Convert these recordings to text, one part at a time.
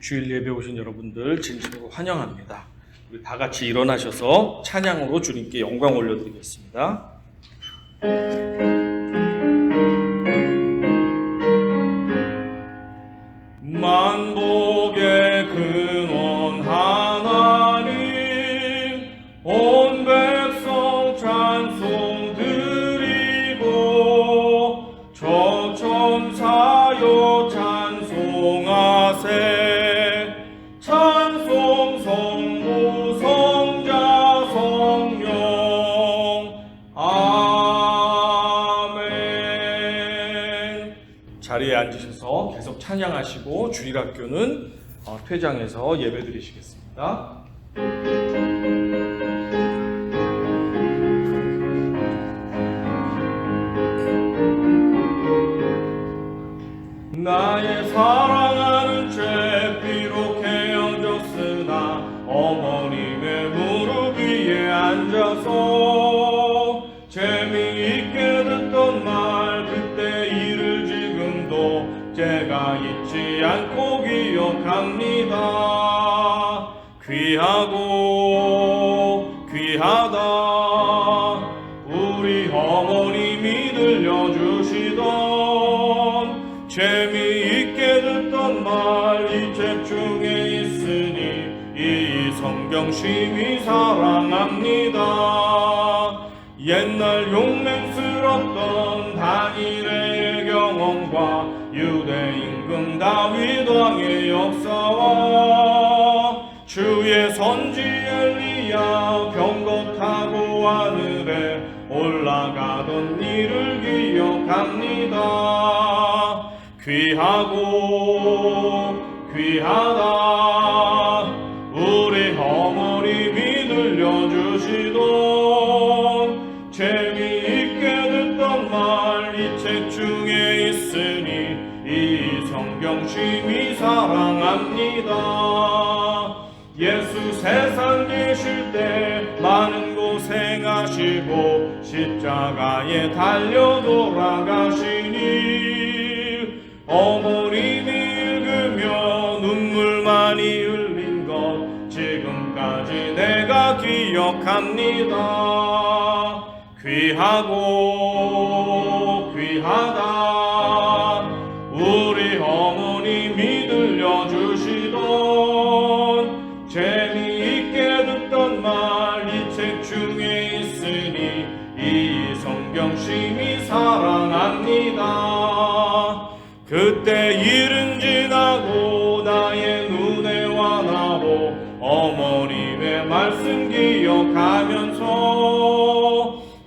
주일 예배 오신 여러분들 진심으로 환영합니다. 우리 다 같이 일어나셔서 찬양으로 주님께 영광 올려드리겠습니다. 만복의 근원 하나님, 온 백성 찬송 드리고 저천사여 찬송하세. 찬송 성부 성자 성령 아멘. 자리에 앉으셔서 계속 찬양하시고 주일학교는 퇴장해서 예배 드리시겠습니다. 나의 사랑하는 죄 비록 헤어졌으나 어머님의 무릎 위에 앉아서 재미있게 듣던 말 그때 일을 지금도 제가 잊지 않고 기억합니다. 귀하고 귀하다 우리 어머님이 들려주시던 재미있게 듣던 말 이 책 중에 있으니 이 성경 심히 사랑합니다. 옛날 용맹스럽던 다니엘의 경험과 유대 임금 다윗 왕의 역사와 주의 선지 엘리야 병거 타고 하늘에 올라가던 일을 기억합니다. 귀하고 귀하다 우리 어머님이 들려주시던 재미있게 듣던 말 이 책 중에 있으니 이 성경 심히 사랑합니다. 예수 세상 계실 때 많은 고생하시고 십자가에 달려 돌아가시니 어머님이 읽으며 눈물 많이 흘린 것 지금까지 내가 기억합니다. 귀하고 귀하다 우리 어머님이 들려주시던 재미있게 듣던 말 이 책 중에 있으니 이 성경 심히 사랑합니다. 그때 일은 지나고 나의 눈에 와나고 어머님의 말씀 기억하면서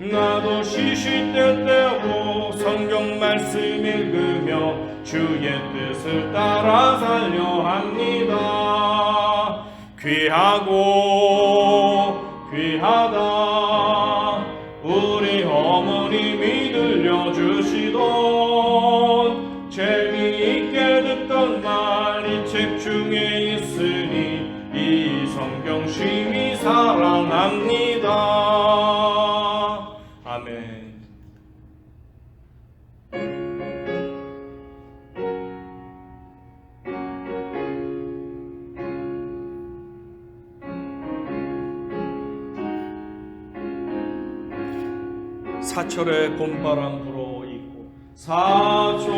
나도 시시때 때고 성경 말씀 읽으며 주의 뜻을 따라 살려 합니다. 귀하고 귀하다 우리 어머님이 들려주시던 재미있게 듣던 말 이 책 중에 있으니 이 성경 심히 사랑합니다. 아멘. 사철의 봄바람 불어 있고 사철의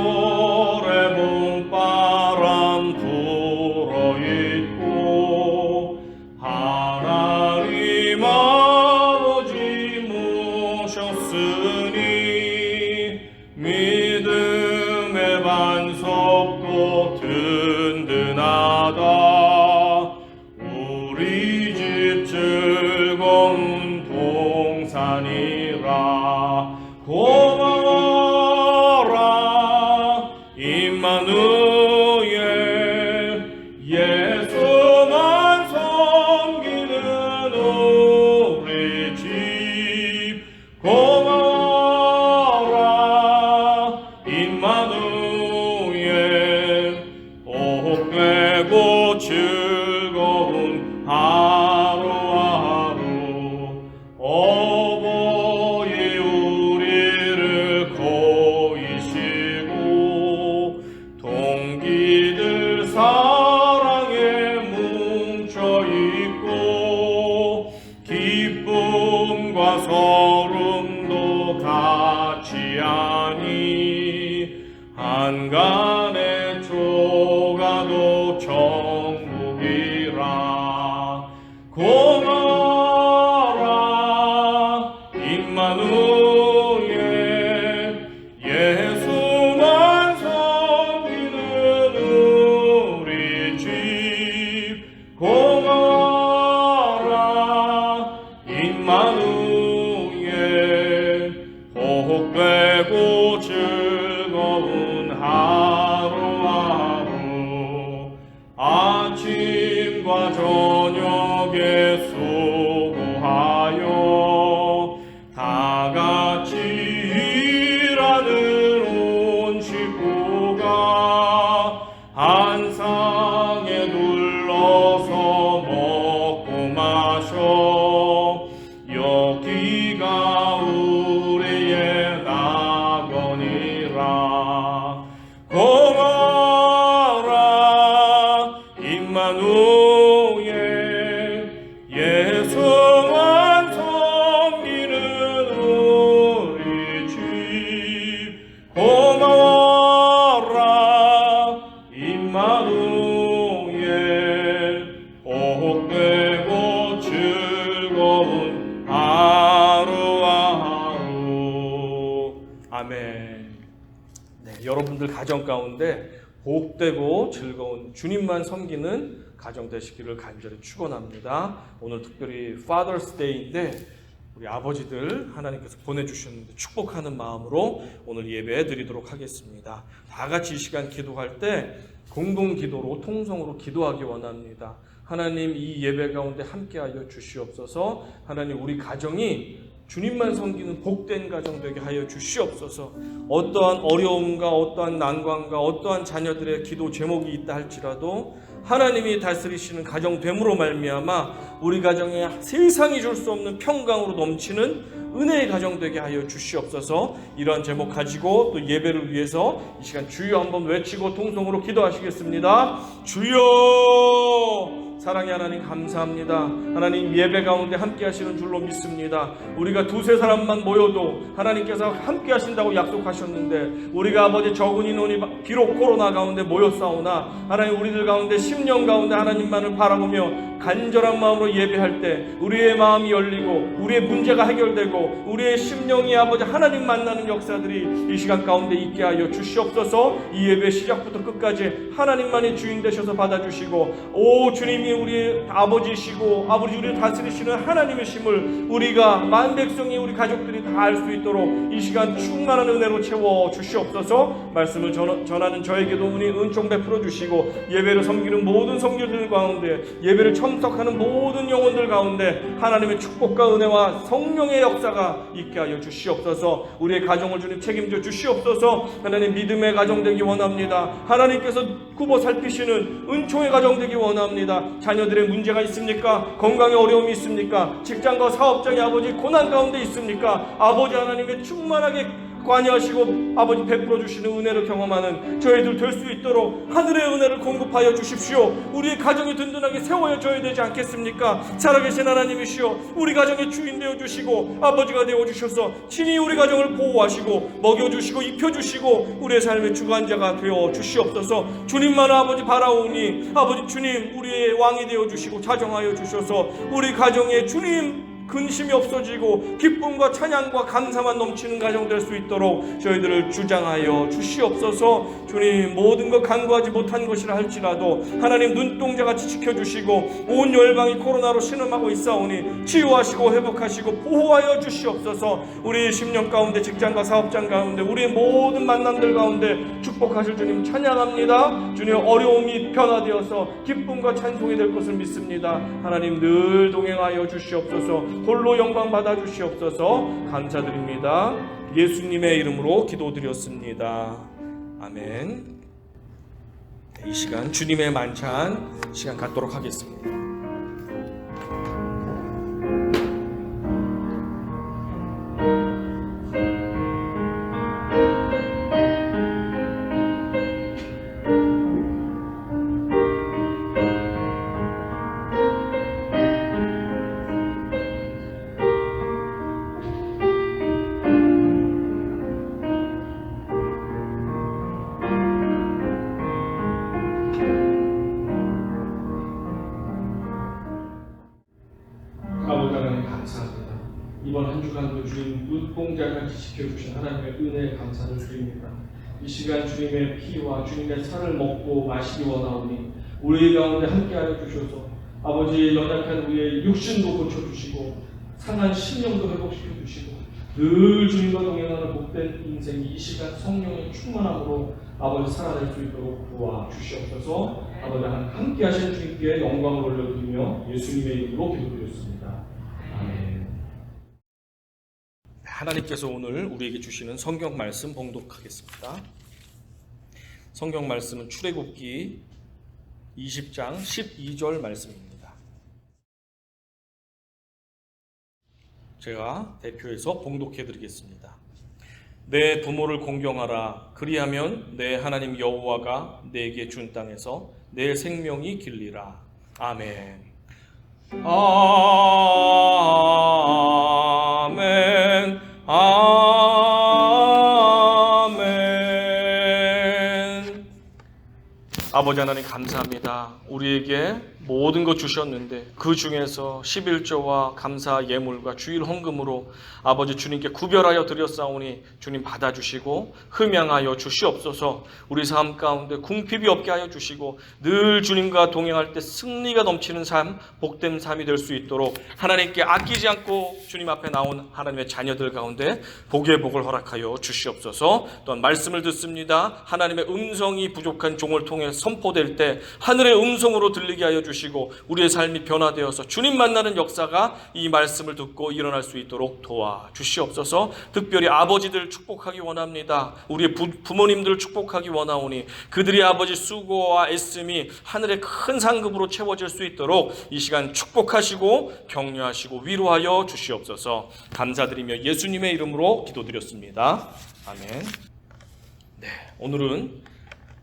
봄바람 불어 있고 하나님 아버지 모셨으니 믿음의 반석도 든든하다. 우리 집 즐거운 동산이라 고마워라 임마누엘 예수만 섬기는 우리 집 고마워라 임마누엘 복되고 즐거운 하루하루 어버이 우리를 고이시고 동기들 사랑해 하느니라. 고마라 임마누엘 예수만 섬기는 우리 집. 고마라 임마누엘 복되고 즐거운 하루하루 아침과 저녁에 수고하여 다 같이 일하는 온 식구가 한 상에 둘러서 먹고 마셔 여기가 우리의 낙원이라. 고마라 임마누엘 예수만 섬기는 우리 집. 고마워라 임마누엘 복되고 즐거운 하루하루. 아멘. 네, 여러분들 가정 가운데 복되고 즐거운 주님만 섬기는 가정 되시기를 간절히 축원합니다. 오늘 특별히 Father's Day인데 우리 아버지들 하나님께서 보내주셨는데 축복하는 마음으로 오늘 예배 드리도록 하겠습니다. 다 같이 이 시간 기도할 때 공동 기도로 통성으로 기도하기 원합니다. 하나님 이 예배 가운데 함께하여 주시옵소서. 하나님 우리 가정이 주님만 섬기는 복된 가정 되게 하여 주시옵소서. 어떠한 어려움과 어떠한 난관과 어떠한 자녀들의 기도 제목이 있다 할지라도 하나님이 다스리시는 가정 됨으로 말미암아 우리 가정에 세상이 줄 수 없는 평강으로 넘치는 은혜의 가정 되게 하여 주시옵소서. 이러한 제목 가지고 또 예배를 위해서 이 시간 주여 한번 외치고 통성으로 기도하시겠습니다. 주여! 사랑의 하나님 감사합니다. 하나님 예배 가운데 함께 하시는 줄로 믿습니다. 우리가 두세 사람만 모여도 하나님께서 함께 하신다고 약속하셨는데 우리가 아버지 적은 인원이 비록 코로나 가운데 모였사오나 하나님 우리들 가운데 10년 가운데 하나님만을 바라보며 간절한 마음으로 예배할 때 우리의 마음이 열리고 우리의 문제가 해결되고 우리의 심령이 아버지 하나님 만나는 역사들이 이 시간 가운데 있게 하여 주시옵소서. 이 예배 시작부터 끝까지 하나님만이 주인 되셔서 받아주시고 오 주님이 우리 아버지시고 아버지 우리를 다스리시는 하나님이심을 우리가 만백성이 우리 가족들이 다 알 수 있도록 이 시간 충만한 은혜로 채워 주시옵소서. 말씀을 전하는 저에게도 은혜 은총 베풀어 주시고 예배를 섬기는 모든 성도들 가운데 예배를 참석하는 모든 영혼들 가운데 하나님의 축복과 은혜와 성령의 역사가 있게 하여 주시옵소서. 우리의 가정을 주님 책임져 주시옵소서. 하나님 믿음의 가정 되기 원합니다. 하나님께서 굽어 살피시는 은총의 가정 되기 원합니다. 자녀들의 문제가 있습니까? 건강에 어려움이 있습니까? 직장과 사업장의 아버지 고난 가운데 있습니까? 아버지 하나님의 충만하게 관여하시고 아버지 베풀어 주시는 은혜를 경험하는 저희들 될 수 있도록 하늘의 은혜를 공급하여 주십시오. 우리의 가정이 든든하게 세워져야 되지 않겠습니까? 살아계신 하나님이시여 우리 가정의 주인 되어 주시고 아버지가 되어 주셔서 친히 우리 가정을 보호하시고 먹여주시고 입혀주시고 우리의 삶의 주관자가 되어 주시옵소서. 주님만 아버지 바라오니 아버지 주님 우리의 왕이 되어 주시고 자정하여 주셔서 우리 가정에 주님 근심이 없어지고 기쁨과 찬양과 감사만 넘치는 가정 될 수 있도록 저희들을 주장하여 주시옵소서. 주님 모든 것 간구하지 못한 것이라 할지라도 하나님 눈동자같이 지켜주시고 온 열방이 코로나로 신음하고 있사오니 치유하시고 회복하시고 보호하여 주시옵소서. 우리 10년 가운데 직장과 사업장 가운데 우리의 모든 만남들 가운데 축복하실 주님 찬양합니다. 주님 어려움이 변화되어서 기쁨과 찬송이 될 것을 믿습니다. 하나님 늘 동행하여 주시옵소서. 홀로 영광 받아 주시옵소서. 감사드립니다. 예수님의 이름으로 기도드렸습니다. 아멘. 이 시간 주님의 만찬 시간 갖도록 하겠습니다. 이번 한 주간도 주님 눈동자같이 지켜주신 하나님의 은혜에 감사를 드립니다. 이 시간 주님의 피와 주님의 살을 먹고 마시기 원하오니 우리 가운데 함께하여 주셔서 아버지 연약한 우리의 육신도 고쳐주시고 상한 심령도 회복시켜 주시고 늘 주님과 동행하는 복된 인생이 이 시간 성령의 충만함으로 아버지 살아낼 수 있도록 도와주시옵소서. 아버지 함께 하신 주님께 영광을 올려드리며 예수님의 이름으로 기도드렸습니다. 아멘. 하나님께서 오늘 우리에게 주시는 성경 말씀 봉독하겠습니다. 성경 말씀은 출애굽기 20장 12절 말씀입니다. 제가 대표해서 봉독해 드리겠습니다. 내 부모를 공경하라. 그리하면 내 하나님 여호와가 내게 준 땅에서 내 생명이 길리라. 아멘. 아멘. 아멘. 아버지 하나님 감사합니다. 우리에게 모든 것 주셨는데 그 중에서 11조와 감사 예물과 주일 헌금으로 아버지 주님께 구별하여 드렸사오니 주님 받아주시고 흠양하여 주시옵소서. 우리 삶 가운데 궁핍이 없게 하여 주시고 늘 주님과 동행할 때 승리가 넘치는 삶, 복된 삶이 될 수 있도록 하나님께 아끼지 않고 주님 앞에 나온 하나님의 자녀들 가운데 복의 복을 허락하여 주시옵소서. 또한 말씀을 듣습니다. 하나님의 음성이 부족한 종을 통해 선포될 때 하늘의 음성으로 들리게 하여 주시고 우리의 삶이 변화되어서 주님 만나는 역사가 이 말씀을 듣고 일어날 수 있도록 도와주시옵소서. 특별히 아버지들 축복하기 원합니다. 우리의 부모님들 축복하기 원하오니 그들의 아버지 수고와 애씀이 하늘의 큰 상급으로 채워질 수 있도록 이 시간 축복하시고 격려하시고 위로하여 주시옵소서. 감사드리며 예수님의 이름으로 기도드렸습니다. 아멘. 네, 오늘은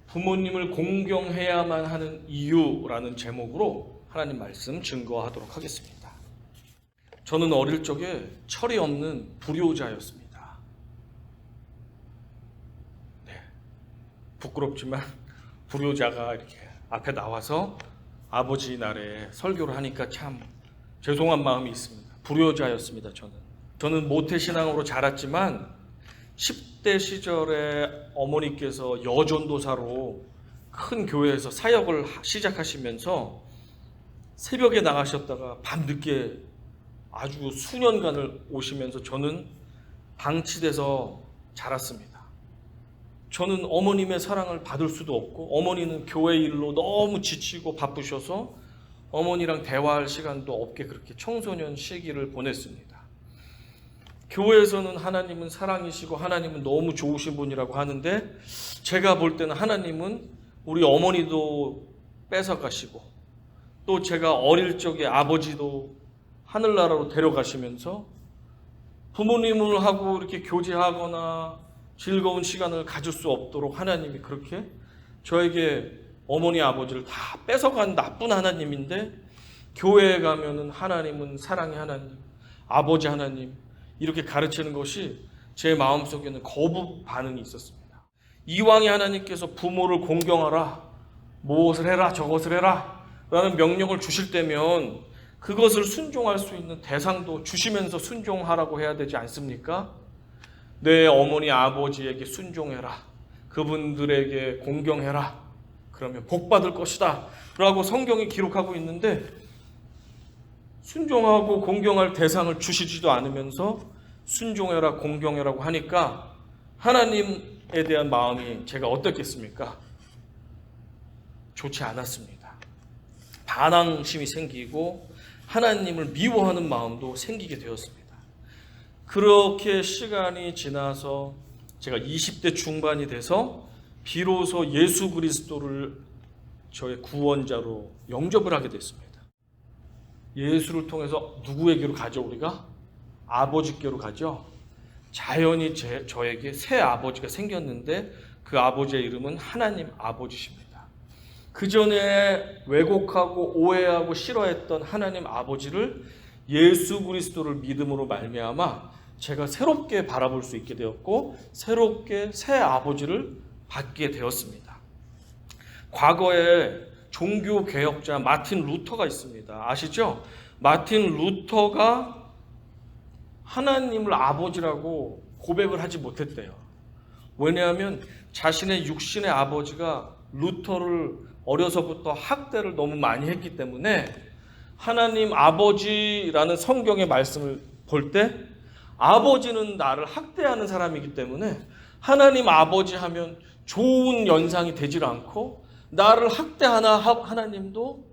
부모님을 공경해야만 하는 이유라는 제목으로 하나님 말씀 증거하도록 하겠습니다. 저는 어릴 적에 철이 없는 불효자였습니다. 네, 부끄럽지만 불효자가 이렇게 앞에 나와서 아버지 날에 설교를 하니까 참 죄송한 마음이 있습니다. 불효자였습니다. 저는 모태신앙으로 자랐지만 10대 시절에 어머니께서 여전도사로 큰 교회에서 사역을 시작하시면서 새벽에 나가셨다가 밤늦게 아주 수년간을 오시면서 저는 방치돼서 자랐습니다. 저는 어머님의 사랑을 받을 수도 없고 어머니는 교회 일로 너무 지치고 바쁘셔서 어머니랑 대화할 시간도 없게 그렇게 청소년 시기를 보냈습니다. 교회에서는 하나님은 사랑이시고 하나님은 너무 좋으신 분이라고 하는데 제가 볼 때는 하나님은 우리 어머니도 뺏어가시고 또 제가 어릴 적에 아버지도 하늘나라로 데려가시면서 부모님을 하고 이렇게 교제하거나 즐거운 시간을 가질 수 없도록 하나님이 그렇게 저에게 어머니 아버지를 다 뺏어간 나쁜 하나님인데 교회에 가면은 하나님은 사랑의 하나님, 아버지 하나님 이렇게 가르치는 것이 제 마음속에는 거부 반응이 있었습니다. 이왕에 하나님께서 부모를 공경하라, 무엇을 해라, 저것을 해라 라는 명령을 주실 때면 그것을 순종할 수 있는 대상도 주시면서 순종하라고 해야 되지 않습니까? 내 어머니 아버지에게 순종해라, 그분들에게 공경해라, 그러면 복 받을 것이다 라고 성경이 기록하고 있는데 순종하고 공경할 대상을 주시지도 않으면서 순종해라 공경해라고 하니까 하나님에 대한 마음이 제가 어떻겠습니까? 좋지 않았습니다. 반항심이 생기고 하나님을 미워하는 마음도 생기게 되었습니다. 그렇게 시간이 지나서 제가 20대 중반이 돼서 비로소 예수 그리스도를 저의 구원자로 영접을 하게 됐습니다. 예수를 통해서 누구에게로 가죠 우리가? 아버지께로 가죠. 자연히 저에게 새 아버지가 생겼는데 그 아버지의 이름은 하나님 아버지십니다. 그 전에 왜곡하고 오해하고 싫어했던 하나님 아버지를 예수 그리스도를 믿음으로 말미암아 제가 새롭게 바라볼 수 있게 되었고 새롭게 새 아버지를 받게 되었습니다. 과거에 종교개혁자 마틴 루터가 있습니다. 아시죠? 마틴 루터가 하나님을 아버지라고 고백을 하지 못했대요. 왜냐하면 자신의 육신의 아버지가 루터를 어려서부터 학대를 너무 많이 했기 때문에 하나님 아버지라는 성경의 말씀을 볼 때 아버지는 나를 학대하는 사람이기 때문에 하나님 아버지 하면 좋은 연상이 되질 않고 나를 학대하나 하나님도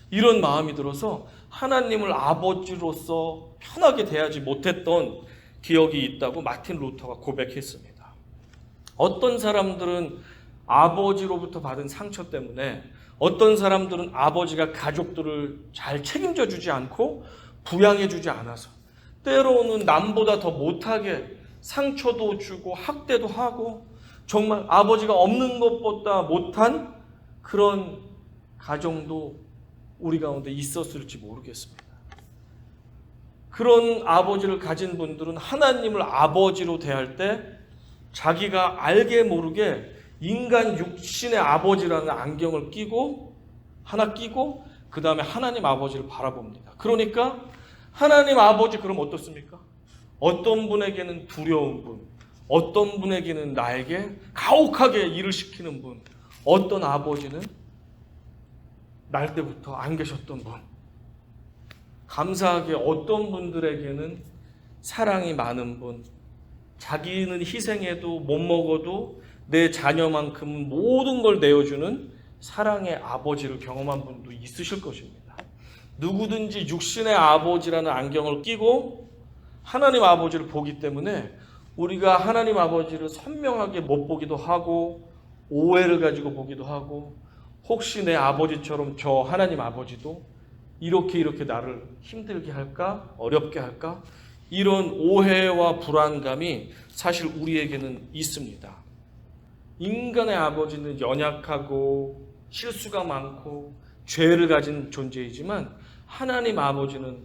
이런 마음이 들어서 하나님을 아버지로서 편하게 대하지 못했던 기억이 있다고 마틴 루터가 고백했습니다. 어떤 사람들은 아버지로부터 받은 상처 때문에 어떤 사람들은 아버지가 가족들을 잘 책임져 주지 않고 부양해 주지 않아서 때로는 남보다 더 못하게 상처도 주고 학대도 하고 정말 아버지가 없는 것보다 못한 그런 가정도 우리 가운데 있었을지 모르겠습니다. 그런 아버지를 가진 분들은 하나님을 아버지로 대할 때 자기가 알게 모르게 인간 육신의 아버지라는 안경을 끼고 그 다음에 하나님 아버지를 바라봅니다. 그러니까 하나님 아버지 그럼 어떻습니까? 어떤 분에게는 두려운 분, 어떤 분에게는 나에게 가혹하게 일을 시키는 분, 어떤 아버지는 날 때부터 안 계셨던 분, 감사하게 어떤 분들에게는 사랑이 많은 분, 자기는 희생해도 못 먹어도 내 자녀만큼은 모든 걸 내어주는 사랑의 아버지를 경험한 분도 있으실 것입니다. 누구든지 육신의 아버지라는 안경을 끼고 하나님 아버지를 보기 때문에 우리가 하나님 아버지를 선명하게 못 보기도 하고 오해를 가지고 보기도 하고 혹시 내 아버지처럼 저 하나님 아버지도 이렇게 나를 힘들게 할까? 어렵게 할까? 이런 오해와 불안감이 사실 우리에게는 있습니다. 인간의 아버지는 연약하고 실수가 많고 죄를 가진 존재이지만 하나님 아버지는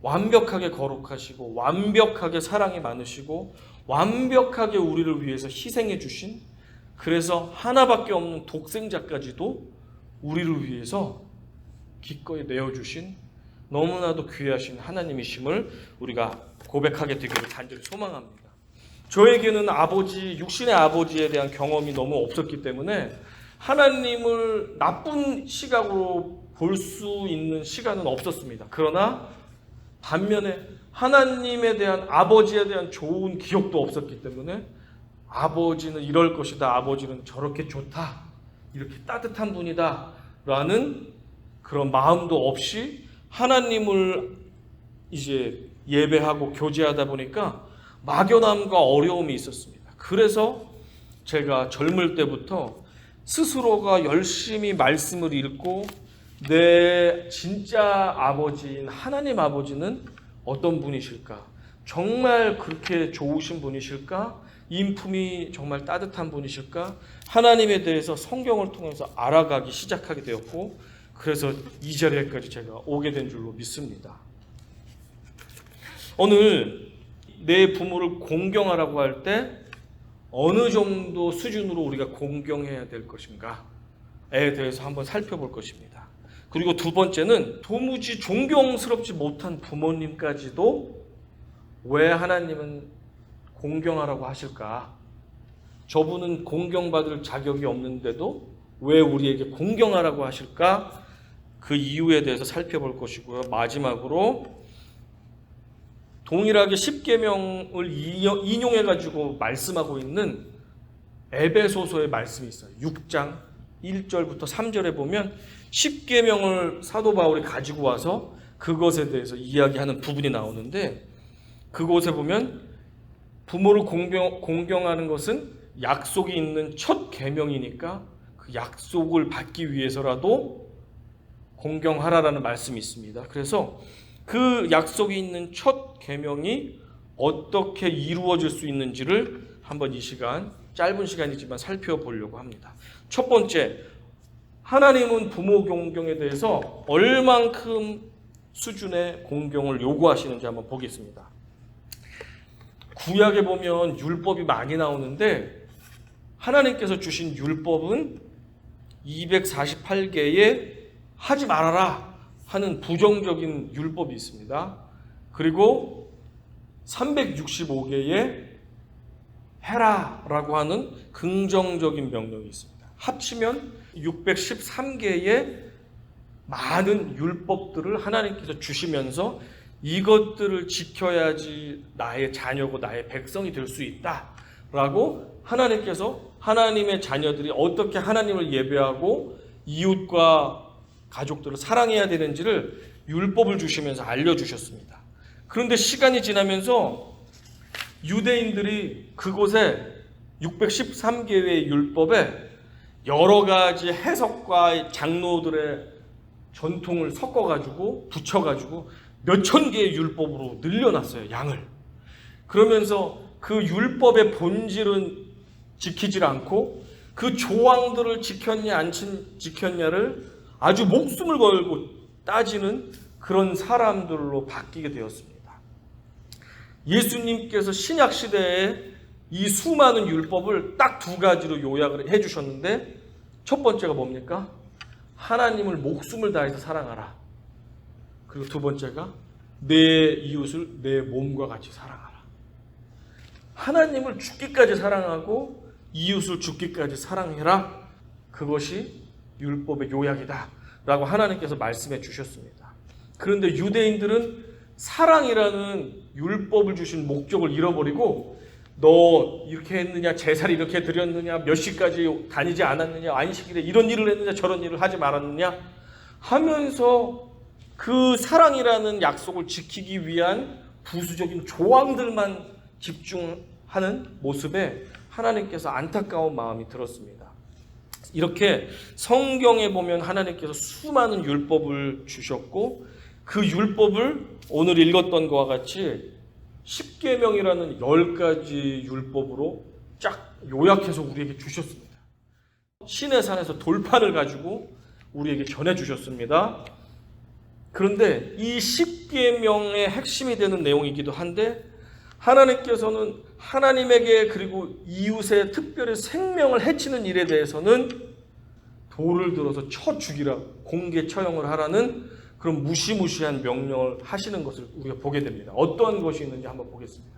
완벽하게 거룩하시고 완벽하게 사랑이 많으시고 완벽하게 우리를 위해서 희생해 주신, 그래서 하나밖에 없는 독생자까지도 우리를 위해서 기꺼이 내어주신 너무나도 귀하신 하나님이심을 우리가 고백하게 되기를 간절히 소망합니다. 저에게는 육신의 아버지에 대한 경험이 너무 없었기 때문에 하나님을 나쁜 시각으로 볼 수 있는 시간은 없었습니다. 그러나 반면에 하나님에 대한, 아버지에 대한 좋은 기억도 없었기 때문에 아버지는 이럴 것이다, 아버지는 저렇게 좋다, 이렇게 따뜻한 분이다 라는 그런 마음도 없이 하나님을 이제 예배하고 교제하다 보니까 막연함과 어려움이 있었습니다. 그래서 제가 젊을 때부터 스스로가 열심히 말씀을 읽고 내 진짜 아버지인 하나님 아버지는 어떤 분이실까? 정말 그렇게 좋으신 분이실까? 인품이 정말 따뜻한 분이실까? 하나님에 대해서 성경을 통해서 알아가기 시작하게 되었고, 그래서 이 자리에까지 제가 오게 된 줄로 믿습니다. 오늘 내 부모를 공경하라고 할 때 어느 정도 수준으로 우리가 공경해야 될 것인가에 대해서 한번 살펴볼 것입니다. 그리고 두 번째는 도무지 존경스럽지 못한 부모님까지도 왜 하나님은 공경하라고 하실까? 저분은 공경받을 자격이 없는데도 왜 우리에게 공경하라고 하실까? 그 이유에 대해서 살펴볼 것이고요. 마지막으로 동일하게 십계명을 인용해가지고 말씀하고 있는 에베소서의 말씀이 있어요. 6장 1절부터 3절에 보면 십계명을 사도 바울이 가지고 와서 그것에 대해서 이야기하는 부분이 나오는데, 그곳에 보면 부모를 공경하는 것은 약속이 있는 첫 계명이니까 그 약속을 받기 위해서라도 공경하라라는 말씀이 있습니다. 그래서 그 약속이 있는 첫 계명이 어떻게 이루어질 수 있는지를 한번 이 시간, 짧은 시간이지만 살펴보려고 합니다. 첫 번째, 하나님은 부모 공경에 대해서 얼만큼 수준의 공경을 요구하시는지 한번 보겠습니다. 구약에 보면 율법이 많이 나오는데 하나님께서 주신 율법은 248개의 하지 말아라 하는 부정적인 율법이 있습니다. 그리고 365개의 해라라고 하는 긍정적인 명령이 있습니다. 합치면 613개의 많은 율법들을 하나님께서 주시면서 이것들을 지켜야지 나의 자녀고 나의 백성이 될 수 있다라고 하나님께서 하나님의 자녀들이 어떻게 하나님을 예배하고 이웃과 가족들을 사랑해야 되는지를 율법을 주시면서 알려주셨습니다. 그런데 시간이 지나면서 유대인들이 그곳에 613개의 율법에 여러 가지 해석과 장로들의 전통을 섞어가지고 붙여가지고 몇천 개의 율법으로 늘려놨어요, 양을. 그러면서 그 율법의 본질은 지키질 않고 그 조항들을 지켰냐 안 지켰냐를 아주 목숨을 걸고 따지는 그런 사람들로 바뀌게 되었습니다. 예수님께서 신약 시대에 이 수많은 율법을 딱 두 가지로 요약을 해주셨는데 첫 번째가 뭡니까? 하나님을 목숨을 다해서 사랑하라. 그리고 두 번째가 내 이웃을 내 몸과 같이 사랑하라. 하나님을 죽기까지 사랑하고 이웃을 죽기까지 사랑해라. 그것이 율법의 요약이다 라고 하나님께서 말씀해 주셨습니다. 그런데 유대인들은 사랑이라는 율법을 주신 목적을 잃어버리고 너 이렇게 했느냐, 제사를 이렇게 드렸느냐, 몇 시까지 다니지 않았느냐, 안식일에 이런 일을 했느냐, 저런 일을 하지 말았느냐 하면서 그 사랑이라는 약속을 지키기 위한 부수적인 조항들만 집중하는 모습에 하나님께서 안타까운 마음이 들었습니다. 이렇게 성경에 보면 하나님께서 수많은 율법을 주셨고 그 율법을 오늘 읽었던 것과 같이 10계명이라는 10가지 율법으로 쫙 요약해서 우리에게 주셨습니다. 신의 산에서 돌판을 가지고 우리에게 전해주셨습니다. 그런데 이 10계명의 핵심이 되는 내용이기도 한데 하나님께서는 하나님에게 그리고 이웃의 특별히 생명을 해치는 일에 대해서는 돌을 들어서 쳐 죽이라, 공개 처형을 하라는 그런 무시무시한 명령을 하시는 것을 우리가 보게 됩니다. 어떠한 것이 있는지 한번 보겠습니다.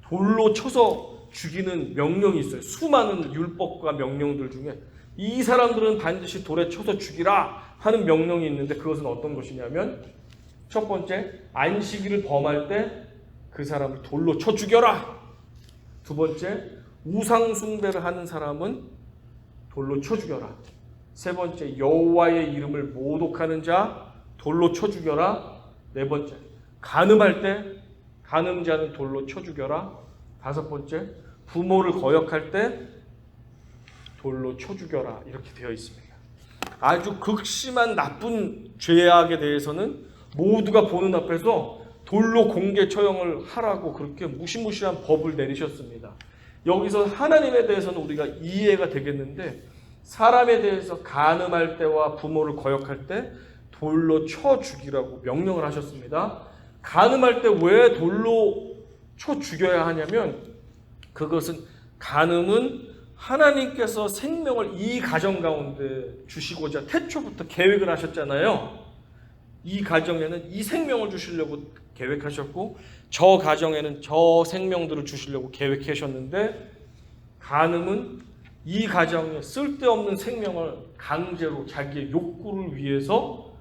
돌로 쳐서 죽이는 명령이 있어요. 수많은 율법과 명령들 중에 이 사람들은 반드시 돌에 쳐서 죽이라 하는 명령이 있는데 그것은 어떤 것이냐면 첫 번째, 안식일을 범할 때 그 사람을 돌로 쳐 죽여라. 두 번째, 우상 숭배를 하는 사람은 돌로 쳐 죽여라. 세 번째, 여호와의 이름을 모독하는 자 돌로 쳐 죽여라. 네 번째, 간음할 때 간음자는 돌로 쳐 죽여라. 다섯 번째, 부모를 거역할 때 돌로 쳐 죽여라. 이렇게 되어 있습니다. 아주 극심한 나쁜 죄악에 대해서는 모두가 보는 앞에서 돌로 공개 처형을 하라고 그렇게 무시무시한 법을 내리셨습니다. 여기서 하나님에 대해서는 우리가 이해가 되겠는데 사람에 대해서 간음할 때와 부모를 거역할 때 돌로 쳐 죽이라고 명령을 하셨습니다. 간음할 때 왜 돌로 쳐 죽여야 하냐면 그것은 간음은 하나님께서 생명을 이 가정 가운데 주시고자 태초부터 계획을 하셨잖아요. 이 가정에는 이 생명을 주시려고 계획하셨고 저 가정에는 저 생명들을 주시려고 계획하셨는데 간음은 이 가정에 쓸데없는 생명을 강제로 자기의 욕구를 위해서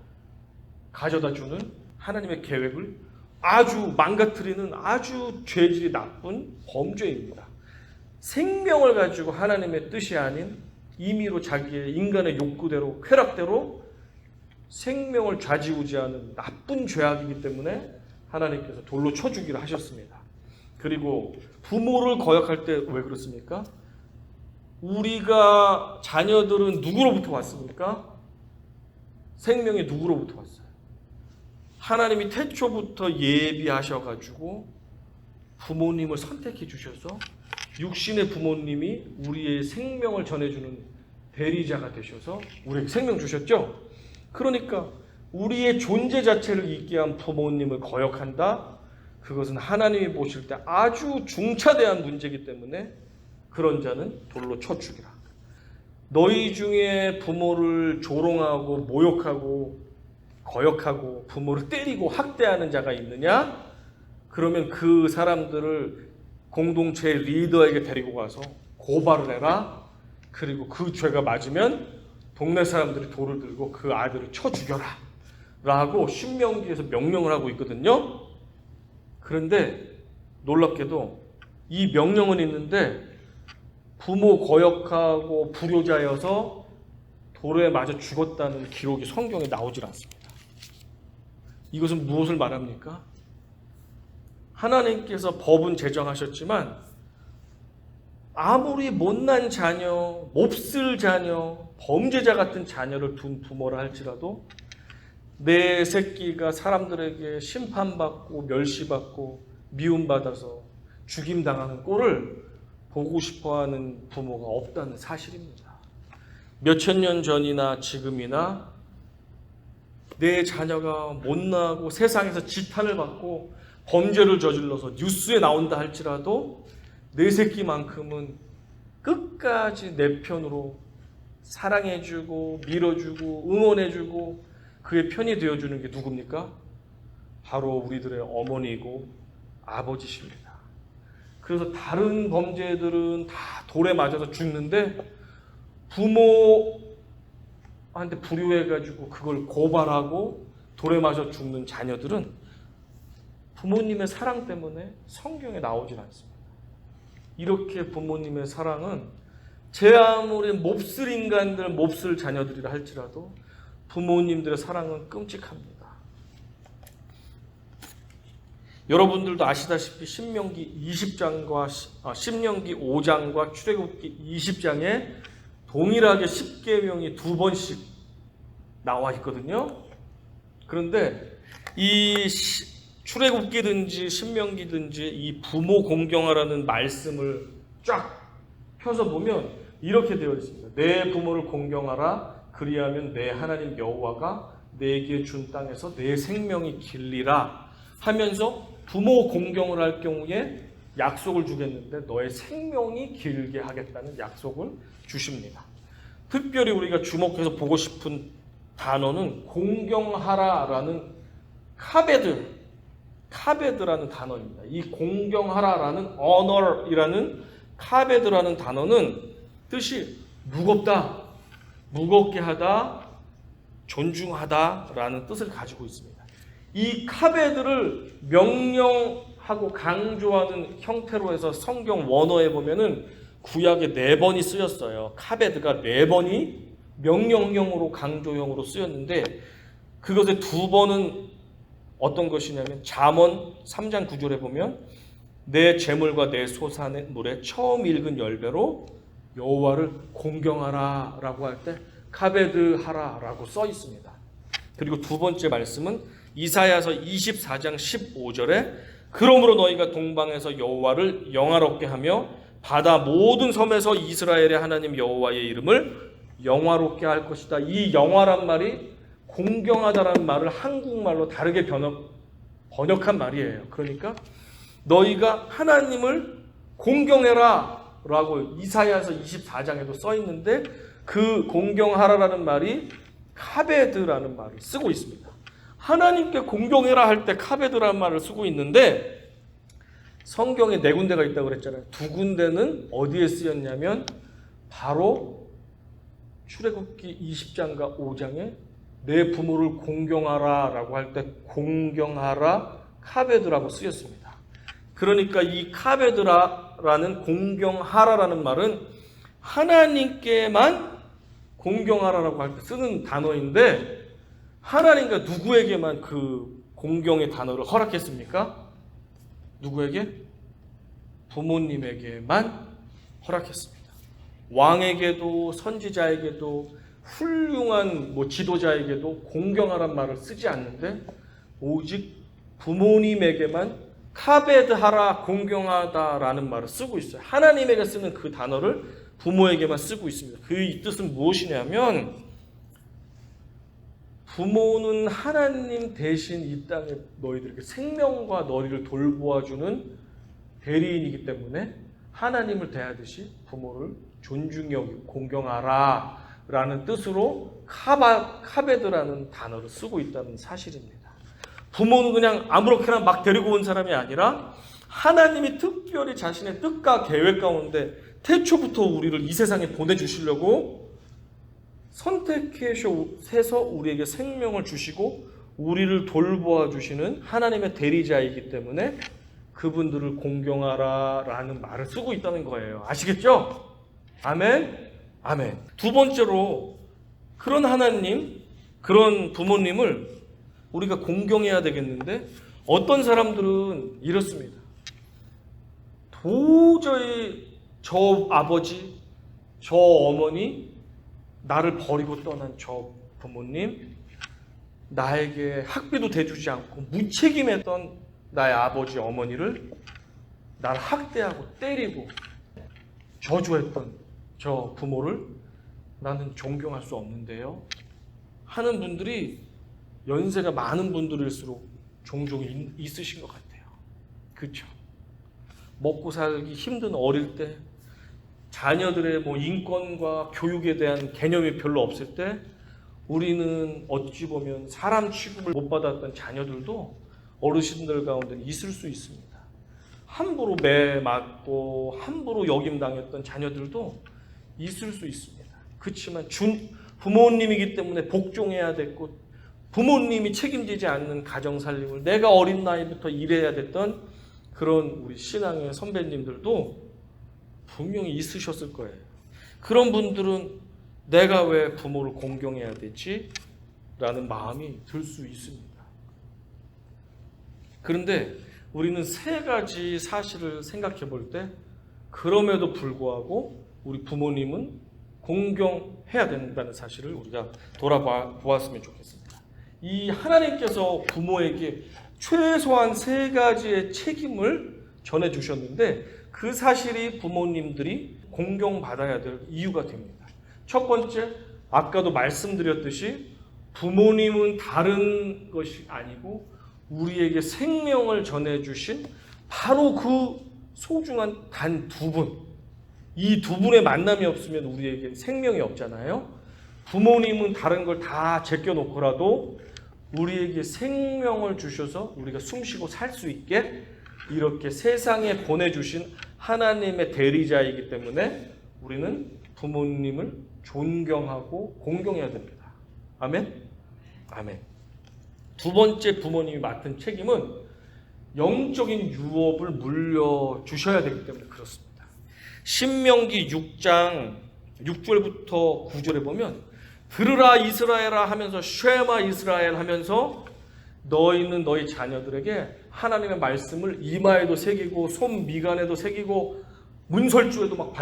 가져다 주는 하나님의 계획을 아주 망가뜨리는 아주 죄질이 나쁜 범죄입니다. 생명을 가지고 하나님의 뜻이 아닌 임의로 자기의 인간의 욕구대로 쾌락대로 생명을 좌지우지하는 나쁜 죄악이기 때문에 하나님께서 돌로 쳐 죽이라 하셨습니다. 그리고 부모를 거역할 때 왜 그렇습니까? 우리가 자녀들은 누구로부터 왔습니까? 생명이 누구로부터 왔어요? 하나님이 태초부터 예비하셔가지고 부모님을 선택해 주셔서 육신의 부모님이 우리의 생명을 전해주는 대리자가 되셔서 우리에게 생명 주셨죠? 그러니까 우리의 존재 자체를 잊게 한 부모님을 거역한다? 그것은 하나님이 보실 때 아주 중차대한 문제이기 때문에 그런 자는 돌로 쳐 죽이라. 너희 중에 부모를 조롱하고 모욕하고 거역하고 부모를 때리고 학대하는 자가 있느냐? 그러면 그 사람들을 공동체 리더에게 데리고 가서 고발을 해라. 그리고 그 죄가 맞으면 동네 사람들이 돌을 들고 그 아들을 쳐 죽여라 라고 신명기에서 명령을 하고 있거든요. 그런데 놀랍게도 이 명령은 있는데 부모 거역하고 불효자여서 돌에 맞아 죽었다는 기록이 성경에 나오질 않습니다. 이것은 무엇을 말합니까? 하나님께서 법은 제정하셨지만 아무리 못난 자녀, 몹쓸 자녀, 범죄자 같은 자녀를 둔 부모라 할지라도 내 새끼가 사람들에게 심판받고 멸시받고 미움받아서 죽임당하는 꼴을 보고 싶어하는 부모가 없다는 사실입니다. 몇천 년 전이나 지금이나 내 자녀가 못나고 세상에서 지탄을 받고 범죄를 저질러서 뉴스에 나온다 할지라도 내 새끼만큼은 끝까지 내 편으로 사랑해주고 밀어주고 응원해주고 그의 편이 되어주는 게 누굽니까? 바로 우리들의 어머니이고 아버지십니다. 그래서 다른 범죄들은 다 돌에 맞아서 죽는데 부모한테 불효해가지고 그걸 고발하고 돌에 맞아 죽는 자녀들은 부모님의 사랑 때문에 성경에 나오질 않습니다. 이렇게 부모님의 사랑은 제 아무리 몹쓸 인간들, 몹쓸 자녀들이라 할지라도 부모님들의 사랑은 끔찍합니다. 여러분들도 아시다시피 신명기 5장과 출애굽기 20장에 동일하게 10계명이 두 번씩 나와 있거든요. 그런데 이 출애굽기든지 신명기든지 이 부모 공경하라는 말씀을 쫙 펴서 보면 이렇게 되어 있습니다. 내 부모를 공경하라. 그리하면 내 하나님 여호와가 내게 준 땅에서 내 생명이 길리라 하면서 부모 공경을 할 경우에 약속을 주겠는데 너의 생명이 길게 하겠다는 약속을 주십니다. 특별히 우리가 주목해서 보고 싶은 단어는 공경하라라는 카베드라는 단어입니다. 이 공경하라라는 honor이라는 카베드라는 단어는 뜻이 무겁다, 무겁게 하다, 존중하다라는 뜻을 가지고 있습니다. 이 카베드를 명령하고 강조하는 형태로 해서 성경 원어에 보면은 구약에 4번이 쓰였어요. 카베드가 4번이 명령형으로 강조형으로 쓰였는데 그것의 2번은 어떤 것이냐면 잠언 3장 9절에 보면 내 재물과 내 소산물에 처음 읽은 열배로 여호와를 공경하라 라고 할 때 카베드하라 라고 써 있습니다. 그리고 두 번째 말씀은 이사야서 24장 15절에 그러므로 너희가 동방에서 여호와를 영화롭게 하며 바다 모든 섬에서 이스라엘의 하나님 여호와의 이름을 영화롭게 할 것이다. 이 영화란 말이 공경하다라는 말을 한국말로 다르게 번역한 말이에요. 그러니까 너희가 하나님을 공경해라 라고 이사야서 24장에도 써 있는데 그 공경하라라는 말이 카베드라는 말을 쓰고 있습니다. 하나님께 공경해라 할 때 카베드라는 말을 쓰고 있는데 성경에 4군데가 있다고 그랬잖아요. 2군데는 어디에 쓰였냐면 바로 출애굽기 20장과 5장에 내 부모를 공경하라 라고 할 때 공경하라 카베드라고 쓰였습니다. 그러니까 이 카베드라라는 공경하라라는 말은 하나님께만 공경하라라고 할 때 쓰는 단어인데 하나님과 누구에게만 그 공경의 단어를 허락했습니까? 누구에게? 부모님에게만 허락했습니다. 왕에게도 선지자에게도 훌륭한 지도자에게도 공경하란 말을 쓰지 않는데 오직 부모님에게만 카베드하라 공경하다라는 말을 쓰고 있어요. 하나님에게 쓰는 그 단어를 부모에게만 쓰고 있습니다. 그 뜻은 무엇이냐면 부모는 하나님 대신 이 땅에 너희들에게 생명과 너희를 돌보아주는 대리인이기 때문에 하나님을 대하듯이 부모를 존중히 여기고 공경하라 라는 뜻으로 카베드라는 단어를 쓰고 있다는 사실입니다. 부모는 그냥 아무렇게나 막 데리고 온 사람이 아니라 하나님이 특별히 자신의 뜻과 계획 가운데 태초부터 우리를 이 세상에 보내주시려고 선택해서 우리에게 생명을 주시고 우리를 돌보아 주시는 하나님의 대리자이기 때문에 그분들을 공경하라 라는 말을 쓰고 있다는 거예요. 아시겠죠? 아멘? 아멘. 두 번째로 그런 하나님, 그런 부모님을 우리가 공경해야 되겠는데 어떤 사람들은 이렇습니다. 도저히 저 아버지, 저 어머니, 나를 버리고 떠난 저 부모님, 나에게 학비도 대주지 않고 무책임했던 나의 아버지, 어머니를 나를 학대하고 때리고 저주했던 저 부모를 나는 존경할 수 없는데요 하는 분들이 연세가 많은 분들일수록 종종 있으신 것 같아요. 그렇죠? 먹고 살기 힘든 어릴 때 자녀들의 인권과 교육에 대한 개념이 별로 없을 때 우리는 어찌 보면 사람 취급을 못 받았던 자녀들도 어르신들 가운데 있을 수 있습니다. 함부로 매 맞고 함부로 역임당했던 자녀들도 있을 수 있습니다. 그렇지만 부모님이기 때문에 복종해야 됐고 부모님이 책임지지 않는 가정 살림을 내가 어린 나이부터 일해야 됐던 그런 우리 신앙의 선배님들도 분명히 있으셨을 거예요. 그런 분들은 내가 왜 부모를 공경해야 되지? 라는 마음이 들 수 있습니다. 그런데 우리는 세 가지 사실을 생각해 볼 때 그럼에도 불구하고 우리 부모님은 공경해야 된다는 사실을 우리가 돌아보았으면 좋겠습니다. 이 하나님께서 부모에게 최소한 세 가지의 책임을 전해주셨는데 그 사실이 부모님들이 공경받아야 될 이유가 됩니다. 첫 번째, 아까도 말씀드렸듯이 부모님은 다른 것이 아니고 우리에게 생명을 전해주신 바로 그 소중한 단 두 분. 이 두 분의 만남이 없으면 우리에게 생명이 없잖아요. 부모님은 다른 걸 다 제껴놓고라도 우리에게 생명을 주셔서 우리가 숨쉬고 살 수 있게 이렇게 세상에 보내주신 하나님의 대리자이기 때문에 우리는 부모님을 존경하고 공경해야 됩니다. 아멘? 아멘. 두 번째 부모님이 맡은 책임은 영적인 유업을 물려주셔야 되기 때문에 그렇습니다. 신명기 6장 6절부터 9절에 보면 들으라 이스라엘아 하면서 쉐마 이스라엘 하면서 너희는 너희 자녀들에게 하나님의 말씀을 이마에도 새기고 손 미간에도 새기고 문설주에도 막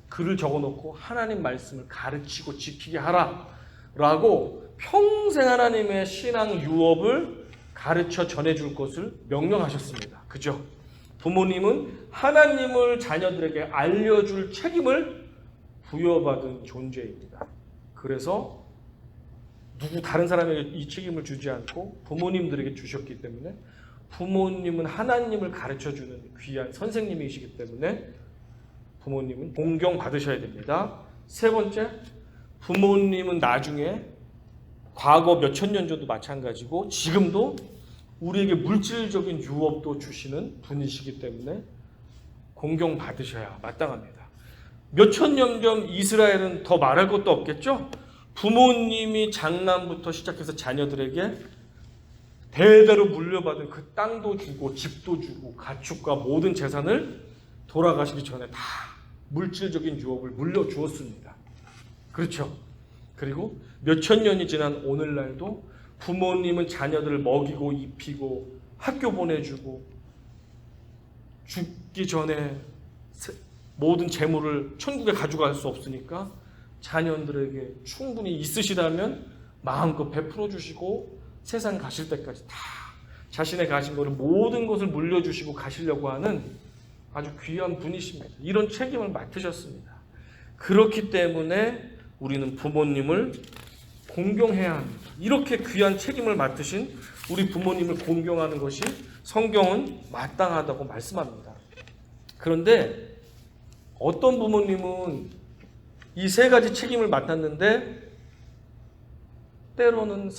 글을 적어놓고 하나님 말씀을 가르치고 지키게 하라 라고 평생 하나님의 신앙 유업을 가르쳐 전해줄 것을 명령하셨습니다. 그죠? 부모님은 하나님을 자녀들에게 알려줄 책임을 부여받은 존재입니다. 그래서 다른 사람에게 이 책임을 주지 않고 부모님들에게 주셨기 때문에 부모님은 하나님을 가르쳐주는 귀한 선생님이시기 때문에 부모님은 공경받으셔야 됩니다. 세 번째, 부모님은 나중에 과거 몇천 년 전도 마찬가지고 지금도 우리에게 물질적인 유업도 주시는 분이시기 때문에 공경받으셔야 마땅합니다. 몇천 년 전 이스라엘은 더 말할 것도 없겠죠? 부모님이 장남부터 시작해서 자녀들에게 대대로 물려받은 그 땅도 주고 집도 주고 가축과 모든 재산을 돌아가시기 전에 다 물질적인 유업을 물려주었습니다. 그렇죠? 그리고 몇천 년이 지난 오늘날도 부모님은 자녀들을 먹이고 입히고 학교 보내주고 죽기 전에 모든 재물을 천국에 가져갈 수 없으니까 자녀들에게 충분히 있으시다면 마음껏 베풀어 주시고 세상 가실 때까지 다 자신의 가진 것을 모든 것을 물려주시고 가시려고 하는 아주 귀한 분이십니다. 이런 책임을 맡으셨습니다. 그렇기 때문에 우리는 부모님을 공경해야 합니다. 이렇게 귀한 책임을 맡으신 우리 부모님을 공경하는 것이 성경은 마땅하다고 말씀합니다. 그런데 어떤 부모님은 이 세 가지 책임을 맡았는데 때로는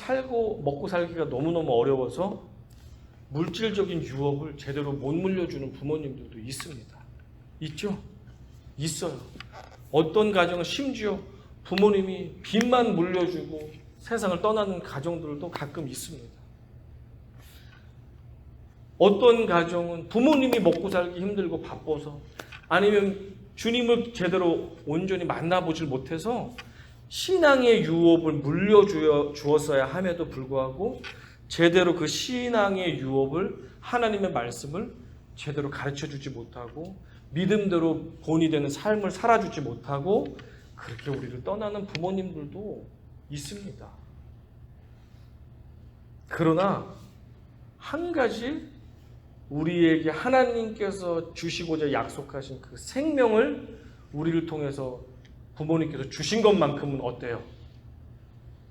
먹고 살기가 너무너무 어려워서 물질적인 유업을 제대로 못 물려주는 부모님들도 있습니다. 있죠? 있어요. 어떤 가정은 심지어 부모님이 빚만 물려주고 세상을 떠나는 가정들도 가끔 있습니다. 어떤 가정은 부모님이 먹고 살기 힘들고 바빠서, 아니면 주님을 제대로 온전히 만나보질 못해서 신앙의 유업을 물려주었어야 함에도 불구하고 제대로 그 신앙의 유업을, 하나님의 말씀을 제대로 가르쳐주지 못하고 믿음대로 본이 되는 삶을 살아주지 못하고 그렇게 우리를 떠나는 부모님들도 있습니다. 그러나 한 가지, 우리에게 하나님께서 주시고자 약속하신 그 생명을 우리를 통해서 부모님께서 주신 것만큼은 어때요?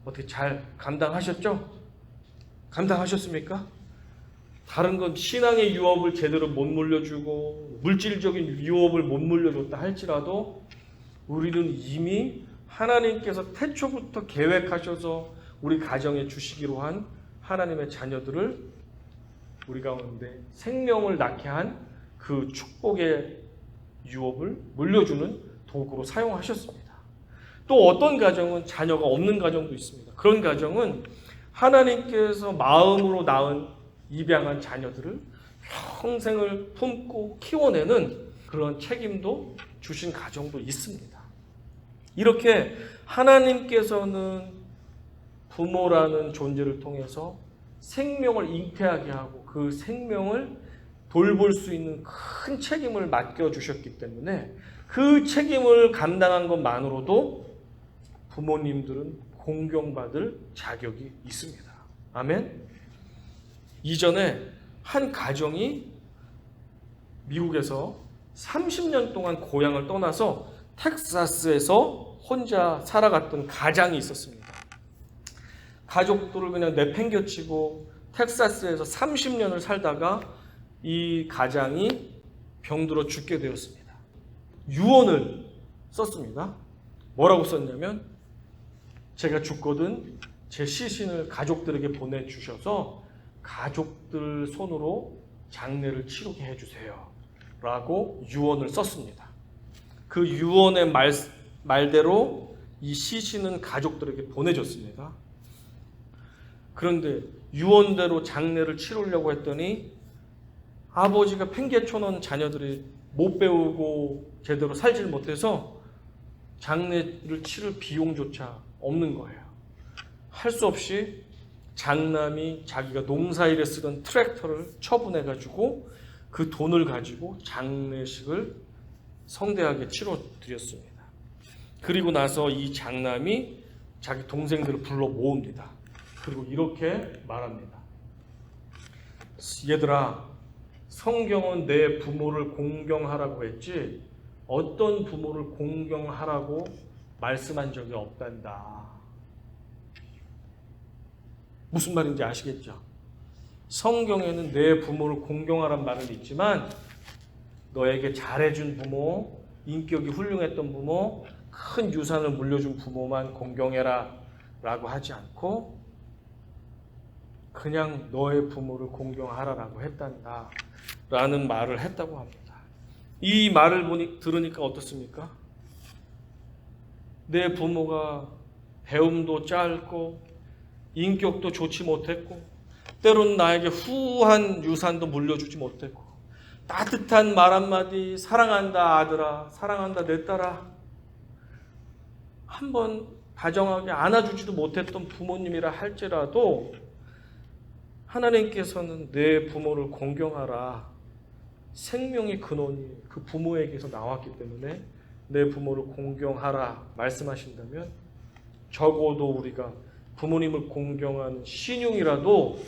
어떻게 잘 감당하셨죠? 감당하셨습니까? 다른 건 신앙의 유업을 제대로 못 물려주고 물질적인 유업을 못 물려줬다 할지라도 우리는 이미 하나님께서 태초부터 계획하셔서 우리 가정에 주시기로 한 하나님의 자녀들을 우리 가운데 생명을 낳게 한 그 축복의 유업을 물려주는 도구로 사용하셨습니다. 또 어떤 가정은 자녀가 없는 가정도 있습니다. 그런 가정은 하나님께서 마음으로 낳은 입양한 자녀들을 평생을 품고 키워내는 그런 책임도 주신 가정도 있습니다. 이렇게 하나님께서는 부모라는 존재를 통해서 생명을 잉태하게 하고 그 생명을 돌볼 수 있는 큰 책임을 맡겨주셨기 때문에 그 책임을 감당한 것만으로도 부모님들은 공경받을 자격이 있습니다. 아멘. 이전에 한 가정이 미국에서 30년 동안 고향을 떠나서 텍사스에서 혼자 살아갔던 가장이 있었습니다. 가족들을 그냥 내팽겨치고 텍사스에서 30년을 살다가 이 가장이 병들어 죽게 되었습니다. 유언을 썼습니다. 뭐라고 썼냐면, 제가 죽거든 제 시신을 가족들에게 보내주셔서 가족들 손으로 장례를 치르게 해주세요 라고 유언을 썼습니다. 그 유언의 말대로 이 시신은 가족들에게 보내줬습니다. 그런데 유언대로 장례를 치르려고 했더니 아버지가 팽개쳐놓은 자녀들이 못 배우고 제대로 살질 못해서 장례를 치를 비용조차 없는 거예요. 할 수 없이 장남이 자기가 농사일에 쓰던 트랙터를 처분해가지고 그 돈을 가지고 장례식을 성대하게 치러드렸습니다. 그리고 나서 이 장남이 자기 동생들을 불러 모읍니다. 그리고 이렇게 말합니다. 얘들아, 성경은 내 부모를 공경하라고 했지 어떤 부모를 공경하라고 말씀한 적이 없단다. 무슨 말인지 아시겠죠? 성경에는 내 부모를 공경하란 말은 있지만 너에게 잘해준 부모, 인격이 훌륭했던 부모, 큰 유산을 물려준 부모만 공경해라 라고 하지 않고 그냥 너의 부모를 공경하라라고 했단다 라는 말을 했다고 합니다. 이 말을 들으니까 어떻습니까? 내 부모가 배움도 짧고 인격도 좋지 못했고 때로는 나에게 후한 유산도 물려주지 못했고 따뜻한 말 한마디, 사랑한다 아들아, 사랑한다 내 딸아, 한번 다정하게 안아주지도 못했던 부모님이라 할지라도 하나님께서는 내 부모를 공경하라, 생명의 근원이 그 부모에게서 나왔기 때문에 내 부모를 공경하라 말씀하신다면 적어도 우리가 부모님을 공경하는 신용이라도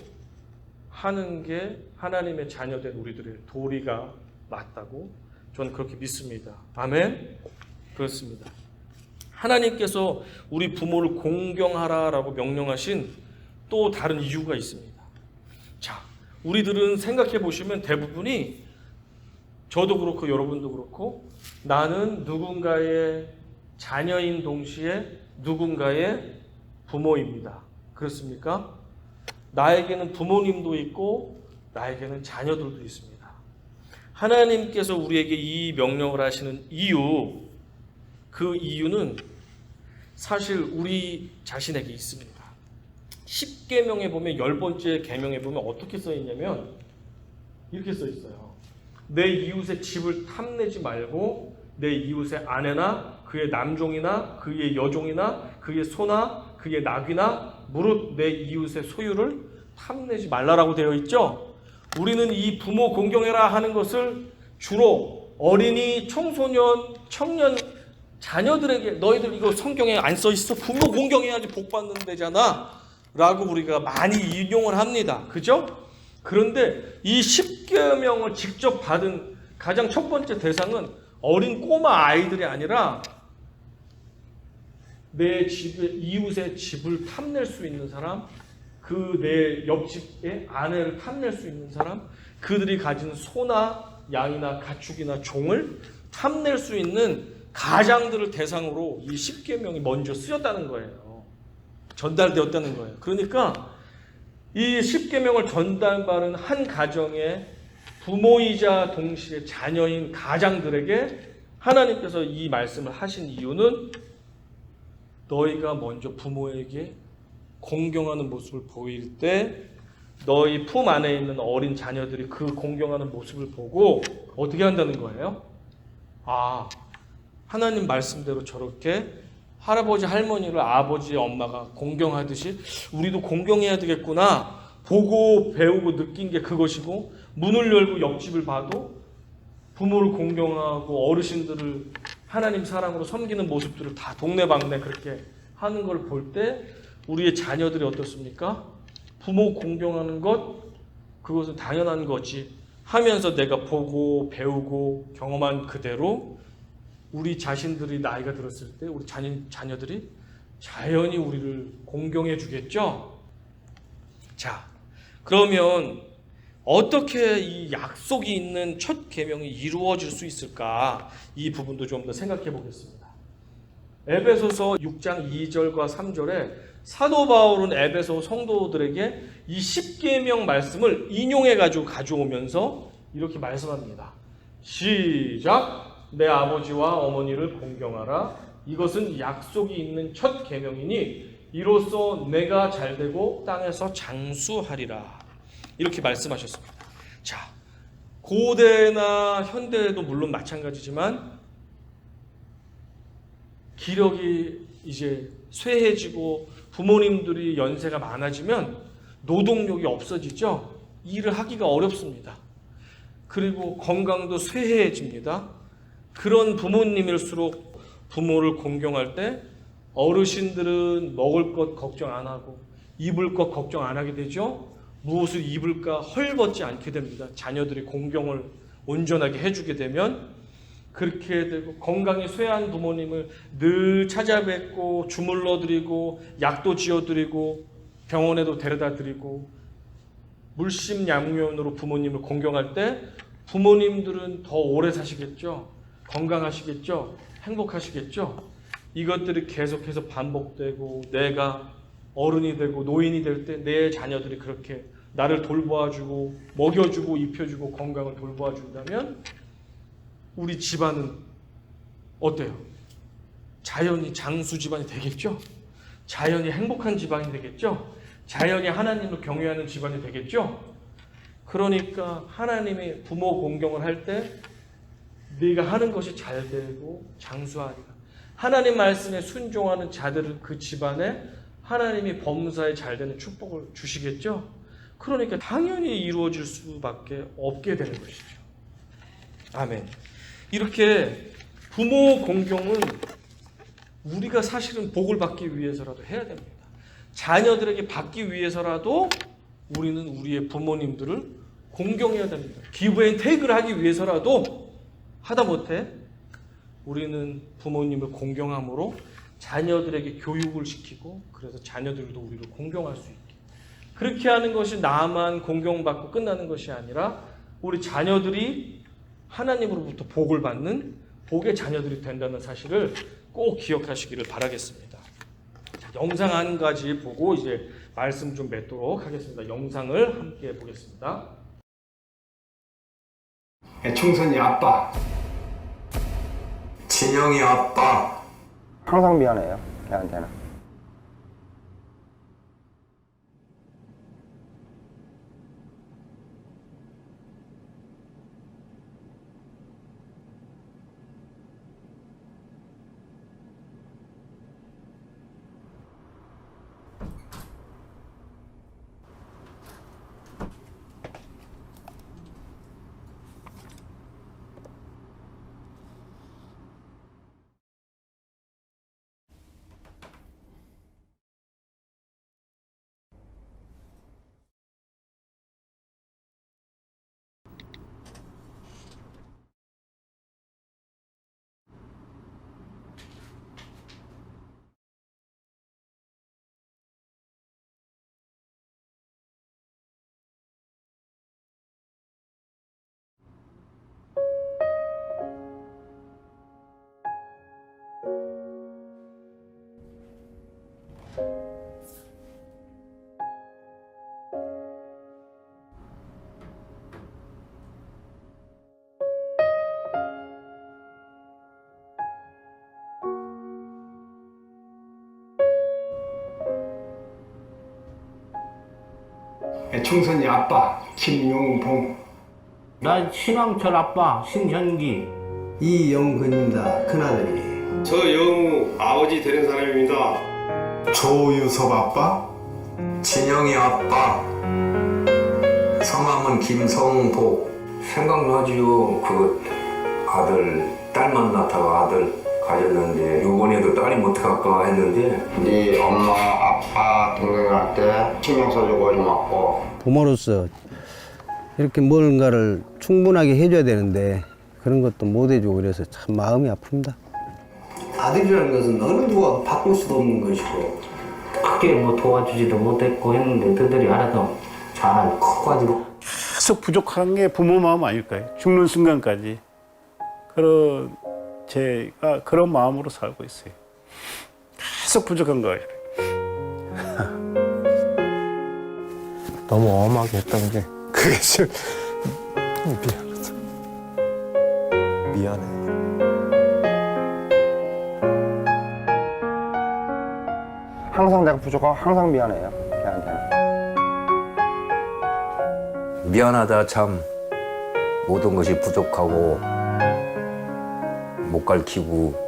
하는 게 하나님의 자녀된 우리들의 도리가 맞다고 저는 그렇게 믿습니다. 아멘? 그렇습니다. 하나님께서 우리 부모를 공경하라라고 명령하신 또 다른 이유가 있습니다. 자, 우리들은 생각해 보시면 대부분이, 저도 그렇고 여러분도 그렇고, 나는 누군가의 자녀인 동시에 누군가의 부모입니다. 그렇습니까? 나에게는 부모님도 있고 나에게는 자녀들도 있습니다. 하나님께서 우리에게 이 명령을 하시는 이유, 그 이유는 사실 우리 자신에게 있습니다. 10계명에 보면 10번째 계명에 보면 어떻게 써 있냐면 이렇게 써 있어요. 내 이웃의 집을 탐내지 말고 내 이웃의 아내나 그의 남종이나 그의 여종이나 그의 소나 그의 낙이나 무릇 내 이웃의 소유를 탐내지 말라라고 되어 있죠. 우리는 이 부모 공경해라 하는 것을 주로 어린이, 청소년, 청년, 자녀들에게 너희들 이거 성경에 안 써 있어? 부모 공경해야지 복 받는 데잖아 라고 우리가 많이 인용을 합니다. 그죠? 그런데 이 10계명을 직접 받은 가장 첫 번째 대상은 어린 꼬마 아이들이 아니라 내 집에 이웃의 집을 탐낼 수 있는 사람, 그 내 옆집의 아내를 탐낼 수 있는 사람, 그들이 가진 소나 양이나 가축이나 종을 탐낼 수 있는 가장들을 대상으로 이 10계명이 먼저 쓰였다는 거예요. 전달되었다는 거예요. 그러니까 이 10계명을 전달받은 한 가정의 부모이자 동시에 자녀인 가장들에게 하나님께서 이 말씀을 하신 이유는 너희가 먼저 부모에게 공경하는 모습을 보일 때 너희 품 안에 있는 어린 자녀들이 그 공경하는 모습을 보고 어떻게 한다는 거예요? 아, 하나님 말씀대로 저렇게 할아버지 할머니를 아버지 엄마가 공경하듯이 우리도 공경해야 되겠구나 보고 배우고 느낀 게 그것이고, 문을 열고 옆집을 봐도 부모를 공경하고 어르신들을 하나님 사랑으로 섬기는 모습들을 다 동네방네 그렇게 하는 걸 볼 때 우리의 자녀들이 어떻습니까? 부모 공경하는 것, 그것은 당연한 거지 하면서 내가 보고 배우고 경험한 그대로 우리 자신들이 나이가 들었을 때 우리 자녀들이 자연히 우리를 공경해 주겠죠. 자, 그러면 어떻게 이 약속이 있는 첫 계명이 이루어질 수 있을까? 이 부분도 좀 더 생각해 보겠습니다. 에베소서 6장 2절과 3절에 사도 바울은 에베소 성도들에게 이 10계명 말씀을 인용해 가지고 가져오면서 이렇게 말씀합니다. 시작! 내 아버지와 어머니를 공경하라. 이것은 약속이 있는 첫 계명이니 이로써 내가 잘되고 땅에서 장수하리라. 이렇게 말씀하셨습니다. 자, 고대나 현대에도 물론 마찬가지지만 기력이 이제 쇠해지고 부모님들이 연세가 많아지면 노동력이 없어지죠. 일을 하기가 어렵습니다. 그리고 건강도 쇠해집니다. 그런 부모님일수록 부모를 공경할 때 어르신들은 먹을 것 걱정 안 하고 입을 것 걱정 안 하게 되죠. 무엇을 입을까 헐벗지 않게 됩니다. 자녀들이 공경을 온전하게 해주게 되면 그렇게 되고, 건강이 쇠한 부모님을 늘 찾아뵙고 주물러드리고 약도 지어드리고 병원에도 데려다드리고 물심양면으로 부모님을 공경할 때 부모님들은 더 오래 사시겠죠. 건강하시겠죠. 행복하시겠죠. 이것들이 계속해서 반복되고 내가 어른이 되고 노인이 될 때 내 자녀들이 그렇게 나를 돌보아주고 먹여주고 입혀주고 건강을 돌보아준다면 우리 집안은 어때요? 자연히 장수 집안이 되겠죠? 자연히 행복한 집안이 되겠죠? 자연히 하나님을 경외하는 집안이 되겠죠? 그러니까 하나님의 부모 공경을 할 때 네가 하는 것이 잘 되고 장수하리라. 하나님 말씀에 순종하는 자들은 그 집안에 하나님이 범사에 잘 되는 축복을 주시겠죠? 그러니까 당연히 이루어질 수밖에 없게 되는 것이죠. 아멘. 이렇게 부모 공경은 우리가 사실은 복을 받기 위해서라도 해야 됩니다. 자녀들에게 받기 위해서라도 우리는 우리의 부모님들을 공경해야 됩니다. 기브 앤 테이크를 하기 위해서라도 하다못해 우리는 부모님을 공경함으로 자녀들에게 교육을 시키고 그래서 자녀들도 우리를 공경할 수 있게, 그렇게 하는 것이 나만 공경받고 끝나는 것이 아니라 우리 자녀들이 하나님으로부터 복을 받는 복의 자녀들이 된다는 사실을 꼭 기억하시기를 바라겠습니다. 자, 영상 한 가지 보고 이제 말씀 좀 맺도록 하겠습니다. 영상을 함께 보겠습니다. 충선이 아빠. 진영이 아빠. 항상 미안해요, 걔한테는. 충선이 아빠 김용봉. 나 신왕철 아빠 신현기. 이영근입니다. 큰아들이. 저 영우 아버지 되는 사람입니다. 조유섭 아빠. 진영이 아빠. 성함은 김성복. 생각나지요. 그 아들 딸 만났다가 아들 가졌는데 요번에도 딸이 못할까 했는데 네 엄마, 아빠, 동생한테 신경 써주고 고맙고. 부모로서 이렇게 뭔가를 충분하게 해줘야 되는데 그런 것도 못 해주고 그래서 참 마음이 아픕니다. 아들이라는 것은 어느 누가 바꿀 수도 없는 것이고 크게 뭐 도와주지도 못했고 했는데 너희들이 알아서 잘 커가지고 계속 부족한 게 부모 마음 아닐까요? 죽는 순간까지. 그런 제가 그런 마음으로 살고 있어요. 계속 부족한 거예요. 너무 엄하게 했던 게 그게 좀 미안하다. 미안해요. 항상 내가 부족하고 항상 미안해요, 걔한테는. 미안하다 참. 모든 것이 부족하고 못 가르치고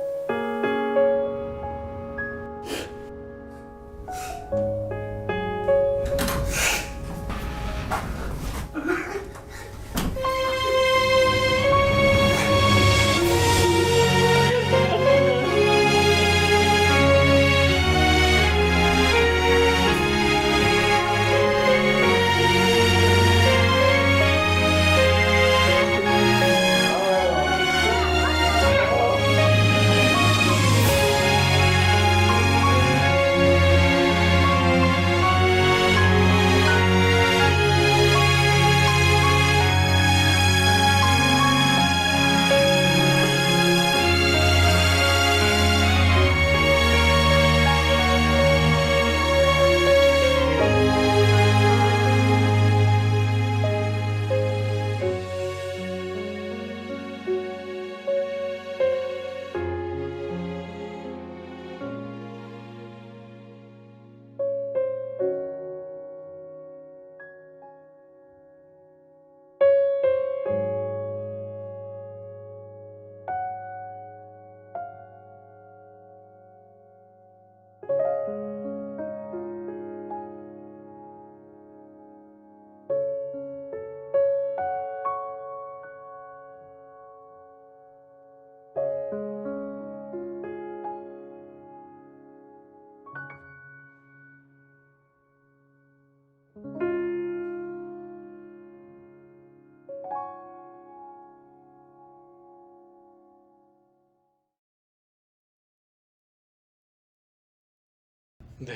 네,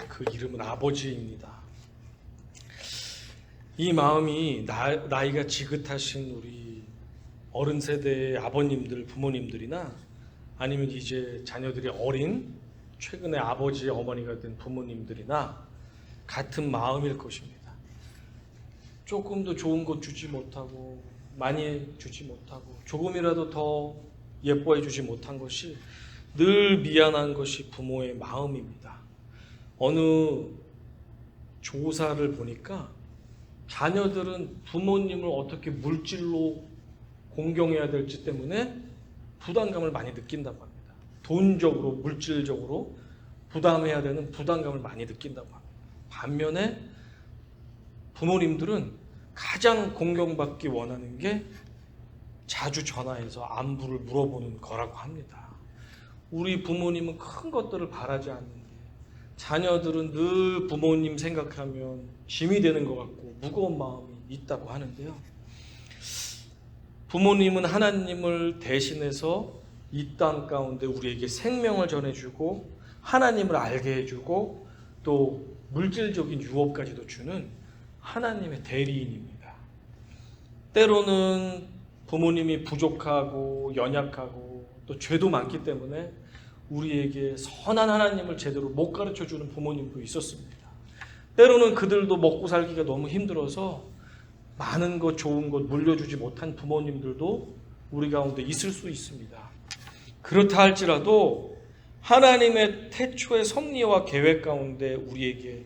그 이름은 아버지입니다. 이 마음이 나이가 지긋하신 우리 어른 세대의 아버님들, 부모님들이나 아니면 이제 자녀들이 어린 최근에 아버지, 어머니가 된 부모님들이나 같은 마음일 것입니다. 조금 더 좋은 것 주지 못하고 많이 주지 못하고 조금이라도 더 예뻐해 주지 못한 것이 늘 미안한 것이 부모의 마음입니다. 어느 조사를 보니까 자녀들은 부모님을 어떻게 물질로 공경해야 될지 때문에 부담감을 많이 느낀다고 합니다. 돈적으로, 물질적으로 부담해야 되는 부담감을 많이 느낀다고 합니다. 반면에 부모님들은 가장 공경받기 원하는 게 자주 전화해서 안부를 물어보는 거라고 합니다. 우리 부모님은 큰 것들을 바라지 않는데 자녀들은 늘 부모님 생각하면 짐이 되는 것 같고 무거운 마음이 있다고 하는데요. 부모님은 하나님을 대신해서 이 땅 가운데 우리에게 생명을 전해주고 하나님을 알게 해주고 또 물질적인 유업까지도 주는 하나님의 대리인입니다. 때로는 부모님이 부족하고 연약하고 또 죄도 많기 때문에 우리에게 선한 하나님을 제대로 못 가르쳐주는 부모님도 있었습니다. 때로는 그들도 먹고 살기가 너무 힘들어서 많은 것, 좋은 것 물려주지 못한 부모님들도 우리 가운데 있을 수 있습니다. 그렇다 할지라도 하나님의 태초의 섭리와 계획 가운데 우리에게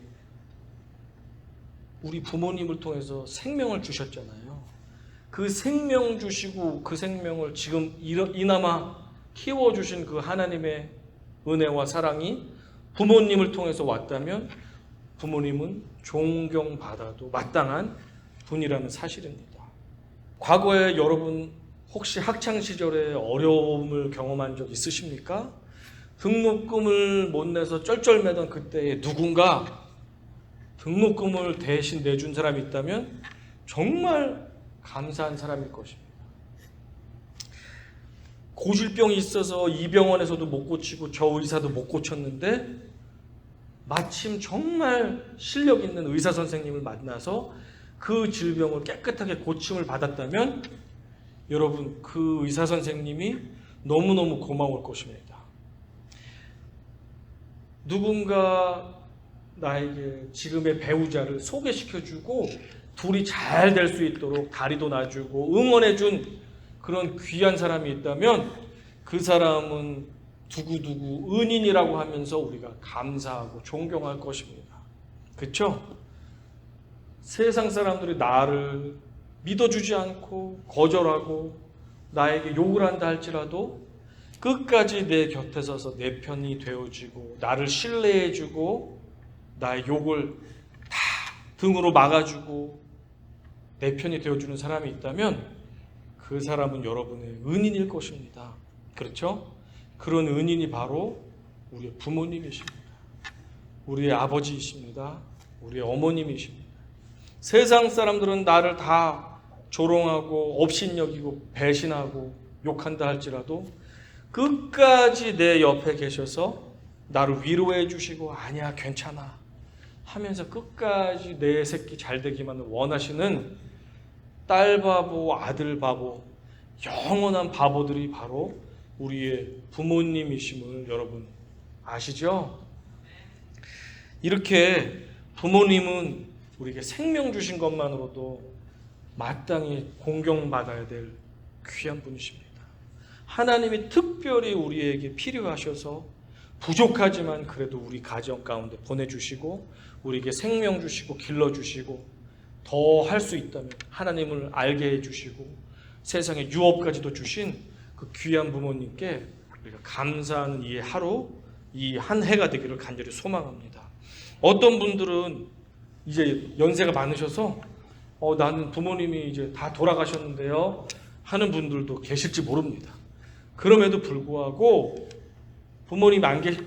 우리 부모님을 통해서 생명을 주셨잖아요. 그 생명 주시고 그 생명을 지금 이나마 키워주신 그 하나님의 은혜와 사랑이 부모님을 통해서 왔다면 부모님은 존경받아도 마땅한 분이라는 사실입니다. 과거에 여러분 혹시 학창시절에 어려움을 경험한 적 있으십니까? 등록금을 못 내서 쩔쩔매던 그때에 누군가 등록금을 대신 내준 사람이 있다면 정말 감사한 사람일 것입니다. 고질병이 있어서 이 병원에서도 못 고치고 저 의사도 못 고쳤는데 마침 정말 실력 있는 의사 선생님을 만나서 그 질병을 깨끗하게 고침을 받았다면 여러분 그 의사 선생님이 너무너무 고마울 것입니다. 누군가 나에게 지금의 배우자를 소개시켜주고 둘이 잘 될 수 있도록 다리도 놔주고 응원해준 그런 귀한 사람이 있다면 그 사람은 두구두구 은인이라고 하면서 우리가 감사하고 존경할 것입니다. 그렇죠? 세상 사람들이 나를 믿어주지 않고 거절하고 나에게 욕을 한다 할지라도 끝까지 내 곁에 서서 내 편이 되어주고 나를 신뢰해주고 나의 욕을 다 등으로 막아주고 내 편이 되어주는 사람이 있다면 그 사람은 여러분의 은인일 것입니다. 그렇죠? 그런 은인이 바로 우리의 부모님이십니다. 우리의 아버지이십니다. 우리의 어머님이십니다. 세상 사람들은 나를 다 조롱하고 업신여기고 배신하고 욕한다 할지라도 끝까지 내 옆에 계셔서 나를 위로해 주시고 아니야 괜찮아 하면서 끝까지 내 새끼 잘 되기만 원하시는 딸 바보, 아들 바보, 영원한 바보들이 바로 우리의 부모님이심을 여러분 아시죠? 이렇게 부모님은 우리에게 생명 주신 것만으로도 마땅히 공경받아야 될 귀한 분이십니다. 하나님이 특별히 우리에게 필요하셔서 부족하지만 그래도 우리 가정 가운데 보내주시고 우리에게 생명 주시고 길러주시고 더 할 수 있다면 하나님을 알게 해주시고 세상에 유업까지도 주신 그 귀한 부모님께 우리가 감사하는 이 하루, 이 한 해가 되기를 간절히 소망합니다. 어떤 분들은 이제 연세가 많으셔서 나는 부모님이 이제 다 돌아가셨는데요 하는 분들도 계실지 모릅니다. 그럼에도 불구하고 부모님이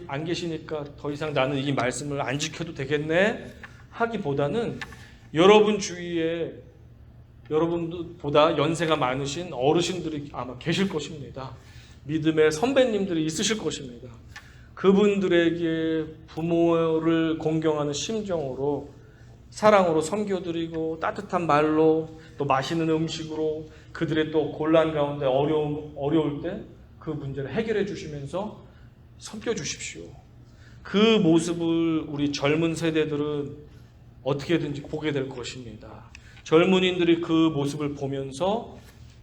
안 계시니까 더 이상 나는 이 말씀을 안 지켜도 되겠네 하기보다는 여러분 주위에 여러분보다 연세가 많으신 어르신들이 아마 계실 것입니다. 믿음의 선배님들이 있으실 것입니다. 그분들에게 부모를 공경하는 심정으로 사랑으로 섬겨드리고 따뜻한 말로 또 맛있는 음식으로 그들의 또 곤란 가운데 어려울 때 그 문제를 해결해 주시면서 섬겨주십시오. 그 모습을 우리 젊은 세대들은 어떻게든지 보게 될 것입니다. 젊은이들이 그 모습을 보면서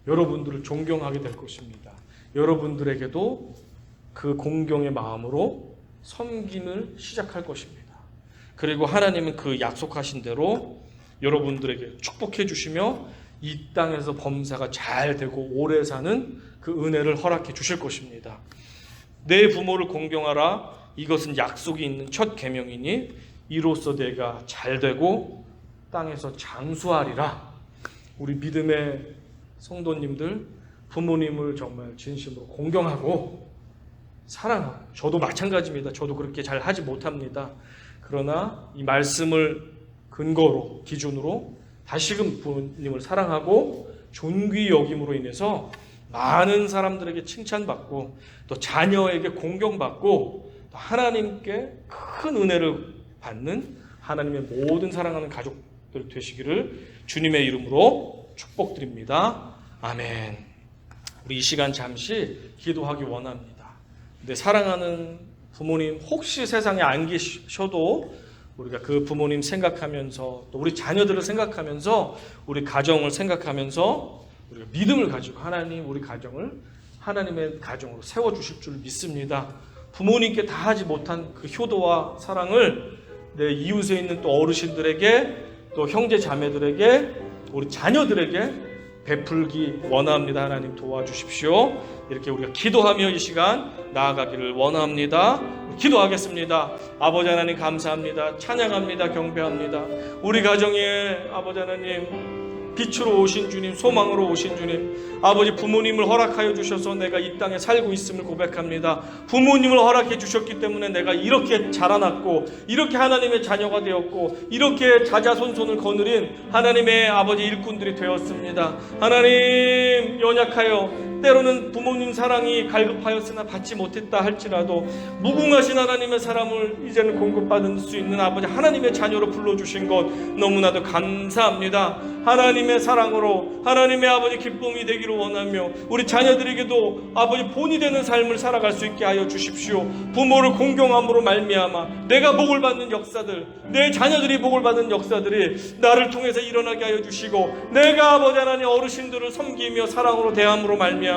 여러분들을 존경하게 될 것입니다. 여러분들에게도 그 공경의 마음으로 섬김을 시작할 것입니다. 그리고 하나님은 그 약속하신 대로 여러분들에게 축복해 주시며 이 땅에서 범사가 잘 되고 오래 사는 그 은혜를 허락해 주실 것입니다. 내 부모를 공경하라. 이것은 약속이 있는 첫 계명이니 이로써 내가 잘 되고 땅에서 장수하리라. 우리 믿음의 성도님들, 부모님을 정말 진심으로 공경하고 사랑하고, 저도 마찬가지입니다. 저도 그렇게 잘 하지 못합니다. 그러나 이 말씀을 근거로, 기준으로 다시금 부모님을 사랑하고 존귀 여김으로 인해서 많은 사람들에게 칭찬받고 또 자녀에게 공경받고 또 하나님께 큰 은혜를 받는 하나님의 모든 사랑하는 가족들 되시기를 주님의 이름으로 축복드립니다. 아멘. 우리 이 시간 잠시 기도하기 원합니다. 근데 사랑하는 부모님 혹시 세상에 안 계셔도 우리가 그 부모님 생각하면서 또 우리 자녀들을 생각하면서 우리 가정을 생각하면서 우리가 믿음을 가지고 하나님 우리 가정을 하나님의 가정으로 세워주실 줄 믿습니다. 부모님께 다 하지 못한 그 효도와 사랑을 내 이웃에 있는 또 어르신들에게 또 형제 자매들에게 우리 자녀들에게 베풀기 원합니다. 하나님 도와주십시오. 이렇게 우리가 기도하며 이 시간 나아가기를 원합니다. 기도하겠습니다. 아버지 하나님 감사합니다. 찬양합니다. 경배합니다. 우리 가정에 아버지 하나님 빛으로 오신 주님, 소망으로 오신 주님, 아버지 부모님을 허락하여 주셔서 내가 이 땅에 살고 있음을 고백합니다. 부모님을 허락해 주셨기 때문에 내가 이렇게 자라났고 이렇게 하나님의 자녀가 되었고 이렇게 자자손손을 거느린 하나님의 아버지 일꾼들이 되었습니다. 하나님 연약하여 때로는 부모님 사랑이 갈급하였으나 받지 못했다 할지라도 무궁하신 하나님의 사랑을 이제는 공급받을 수 있는 아버지 하나님의 자녀로 불러주신 것 너무나도 감사합니다. 하나님의 사랑으로 하나님의 아버지 기쁨이 되기를 원하며 우리 자녀들에게도 아버지 본이 되는 삶을 살아갈 수 있게 하여 주십시오. 부모를 공경함으로 말미암아 내가 복을 받는 역사들, 내 자녀들이 복을 받는 역사들이 나를 통해서 일어나게 하여 주시고 내가 아버지 하나님 어르신들을 섬기며 사랑으로 대함으로 말미암아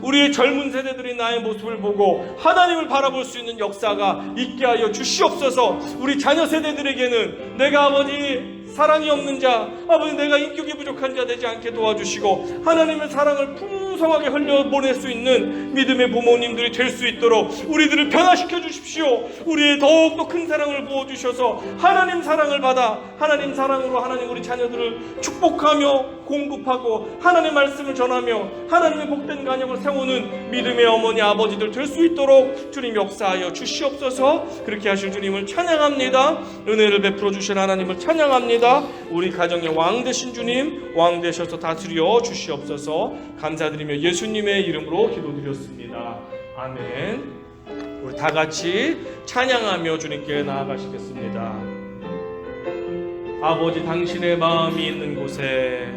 우리의 젊은 세대들이 나의 모습을 보고 하나님을 바라볼 수 있는 역사가 있게 하여 주시옵소서. 우리 자녀 세대들에게는 내가 아버지 사랑이 없는 자, 아버지 내가 인격이 부족한 자 되지 않게 도와주시고 하나님의 사랑을 풍성하게 흘려보낼 수 있는 믿음의 부모님들이 될 수 있도록 우리들을 변화시켜 주십시오. 우리의 더욱더 큰 사랑을 부어주셔서 하나님 사랑을 받아 하나님 사랑으로 하나님 우리 자녀들을 축복하며 공급하고 하나님의 말씀을 전하며 하나님의 복된 가정을 세우는 믿음의 어머니 아버지들 될 수 있도록 주님 역사하여 주시옵소서. 그렇게 하실 주님을 찬양합니다. 은혜를 베풀어 주실 하나님을 찬양합니다. 우리 가정의 왕 되신 주님, 왕 되셔서 다스려 주시옵소서. 감사드리며 예수님의 이름으로 기도드렸습니다. 아멘. 우리 다 같이 찬양하며 주님께 나아가시겠습니다. 아버지 당신의 마음이 있는 곳에,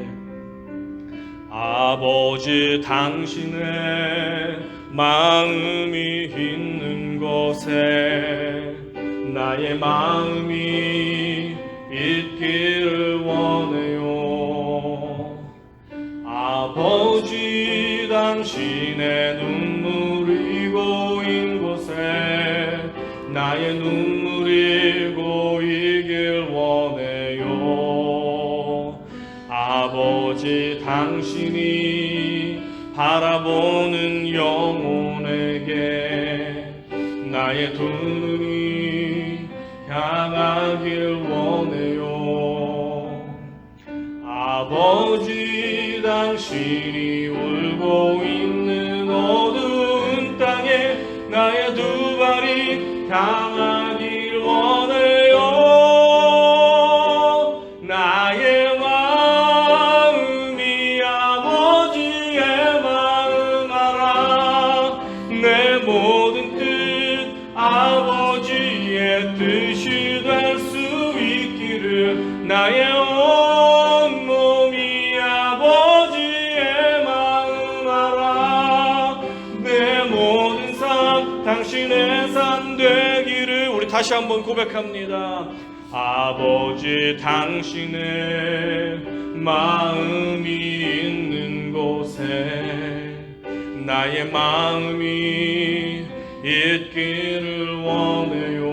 아버지 당신의 마음이 있는 곳에 나의 마음이 있기를 원해요. 아버지 당신의 눈물이 고인 곳에 나의 눈물이 고이길 원해요. 아버지 당신이 바라보는 영혼에게 나의 두 눈이 향하길 원해요. 아버지 당신이 울고 있는 어두운 땅에 나의 두 발이 향하길 원해요. 나의 마음이 아버지의 마음 알아. 내 모든 뜻 아버지의 뜻이 될 수 있기를 나의 온 몸이 아버지의 마음 알아. 내 모든 삶 당신의 삶 되기를. 우리 다시 한번 고백합니다. 아버지 당신의 마음이 있는 곳에 나의 마음이 있기를 원해요.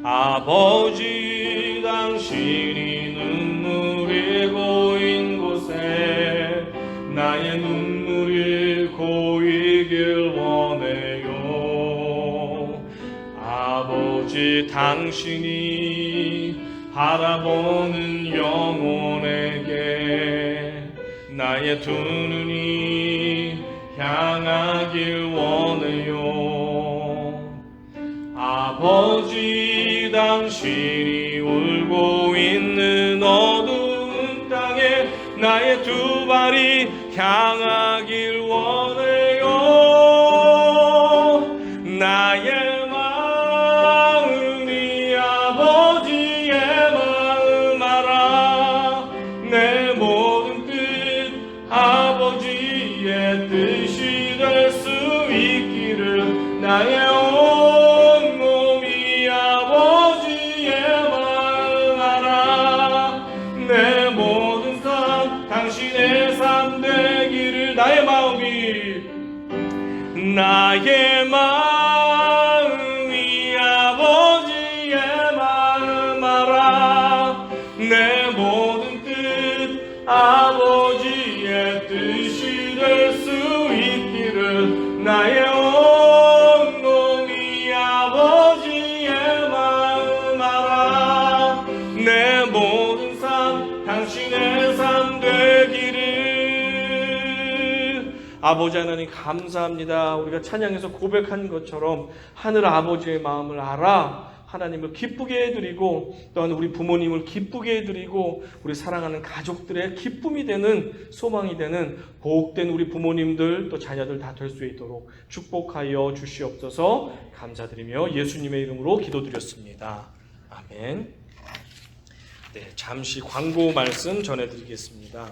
아버지 당신이 눈물이 고인 곳에 나의 눈물이 고이길 원해요. 아버지 당신이 바라보는 영혼에게 나의 두 눈이 향하길 원해요. 아버지 당신이 울고 있는 어두운 땅에 나의 두 발이 향하길 원해요. 나의 마음이 아버지의 마음 알아. 내 모든 뜻 아버지의 뜻이 될 수 있기를 나의 온 몸이 아버지의 마음 알아. 내 모든 삶 당신의 삶 되기를 나의 마음이 아버지의 마음 알아. 내 모든 뜻 아버지의 뜻이 될 수 있기를 나의 온 몸이 아버지의 마음 알아. 내 모든 삶 당신의 삶 되기를. 아버지 하나님 감사합니다. 우리가 찬양에서 고백한 것처럼 하늘 아버지의 마음을 알아 하나님을 기쁘게 해드리고 또한 우리 부모님을 기쁘게 해드리고 우리 사랑하는 가족들의 기쁨이 되는 소망이 되는 복된 우리 부모님들 또 자녀들 다 될 수 있도록 축복하여 주시옵소서. 감사드리며 예수님의 이름으로 기도드렸습니다. 아멘. 네, 잠시 광고 말씀 전해드리겠습니다.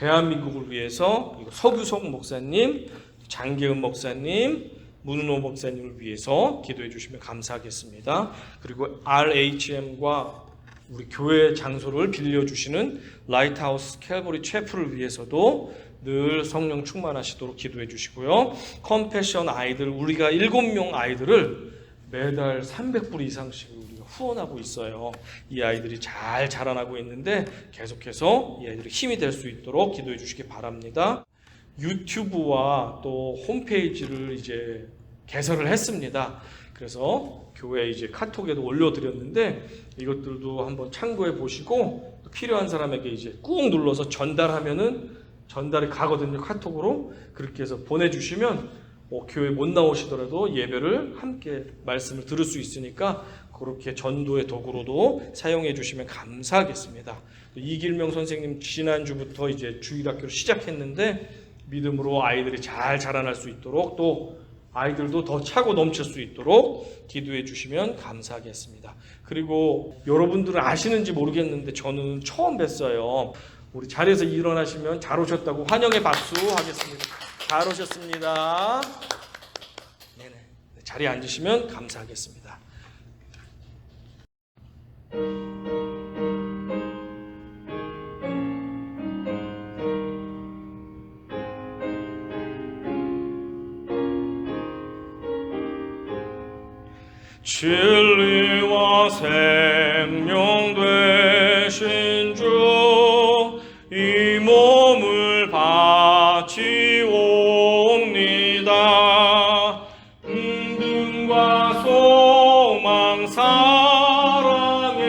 대한민국을 위해서 서규석 목사님, 장계은 목사님, 문은호 목사님을 위해서 기도해 주시면 감사하겠습니다. 그리고 RHM과 우리 교회 장소를 빌려주시는 라이트하우스 캘버리 채플을 위해서도 늘 성령 충만하시도록 기도해 주시고요. 컴패션 아이들, 우리가 7명 아이들을 매달 300불 이상씩 우리가 후원하고 있어요. 이 아이들이 잘 자라나고 있는데 계속해서 이 아이들이 힘이 될 수 있도록 기도해 주시기 바랍니다. 유튜브와 또 홈페이지를 이제 개설을 했습니다. 그래서 교회 이제 카톡에도 올려드렸는데 이것들도 한번 참고해 보시고 필요한 사람에게 이제 꾹 눌러서 전달하면은 전달이 가거든요. 카톡으로. 그렇게 해서 보내주시면 교회 못 나오시더라도 예배를 함께 말씀을 들을 수 있으니까 그렇게 전도의 도구로도 사용해 주시면 감사하겠습니다. 이길명 선생님 지난주부터 이제 주일학교를 시작했는데 믿음으로 아이들이 잘 자라날 수 있도록 또 아이들도 더 차고 넘칠 수 있도록 기도해 주시면 감사하겠습니다. 그리고 여러분들은 아시는지 모르겠는데 저는 처음 뵀어요. 우리 자리에서 일어나시면 잘 오셨다고 환영의 박수 하겠습니다. 잘 오셨습니다. 네네. 자리에 앉으시면 감사하겠습니다. 진리와 생명 되신 주 이 몸을 바치옵니다. 믿음과 소망 사랑에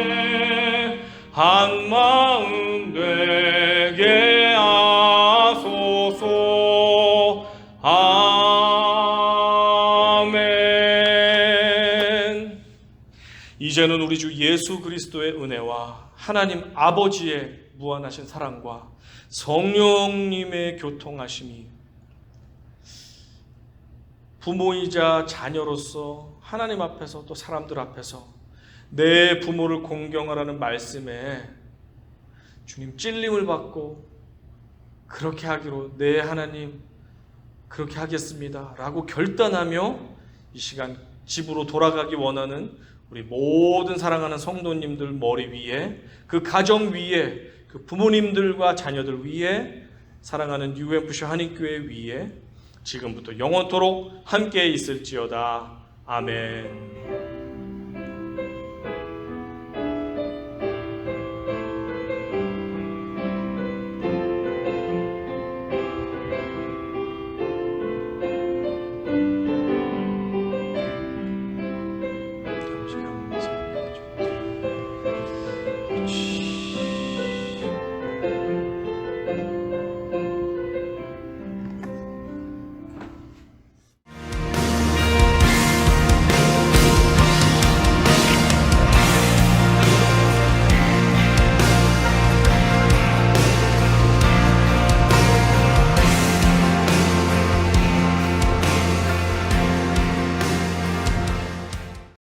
한 마음 되게 하소서. 아멘. 이제는 우리 주 예수 그리스도의 은혜와 하나님 아버지의 무한하신 사랑과 성령님의 교통하심이 부모이자 자녀로서 하나님 앞에서 또 사람들 앞에서 내 부모를 공경하라는 말씀에 주님 찔림을 받고 그렇게 하기로 네 하나님 그렇게 하겠습니다 라고 결단하며 이 시간 집으로 돌아가기 원하는 우리 모든 사랑하는 성도님들 머리 위에 그 가정 위에 그 부모님들과 자녀들 위에 사랑하는 UMFC 한인교회 위에 지금부터 영원토록 함께 있을지어다. 아멘.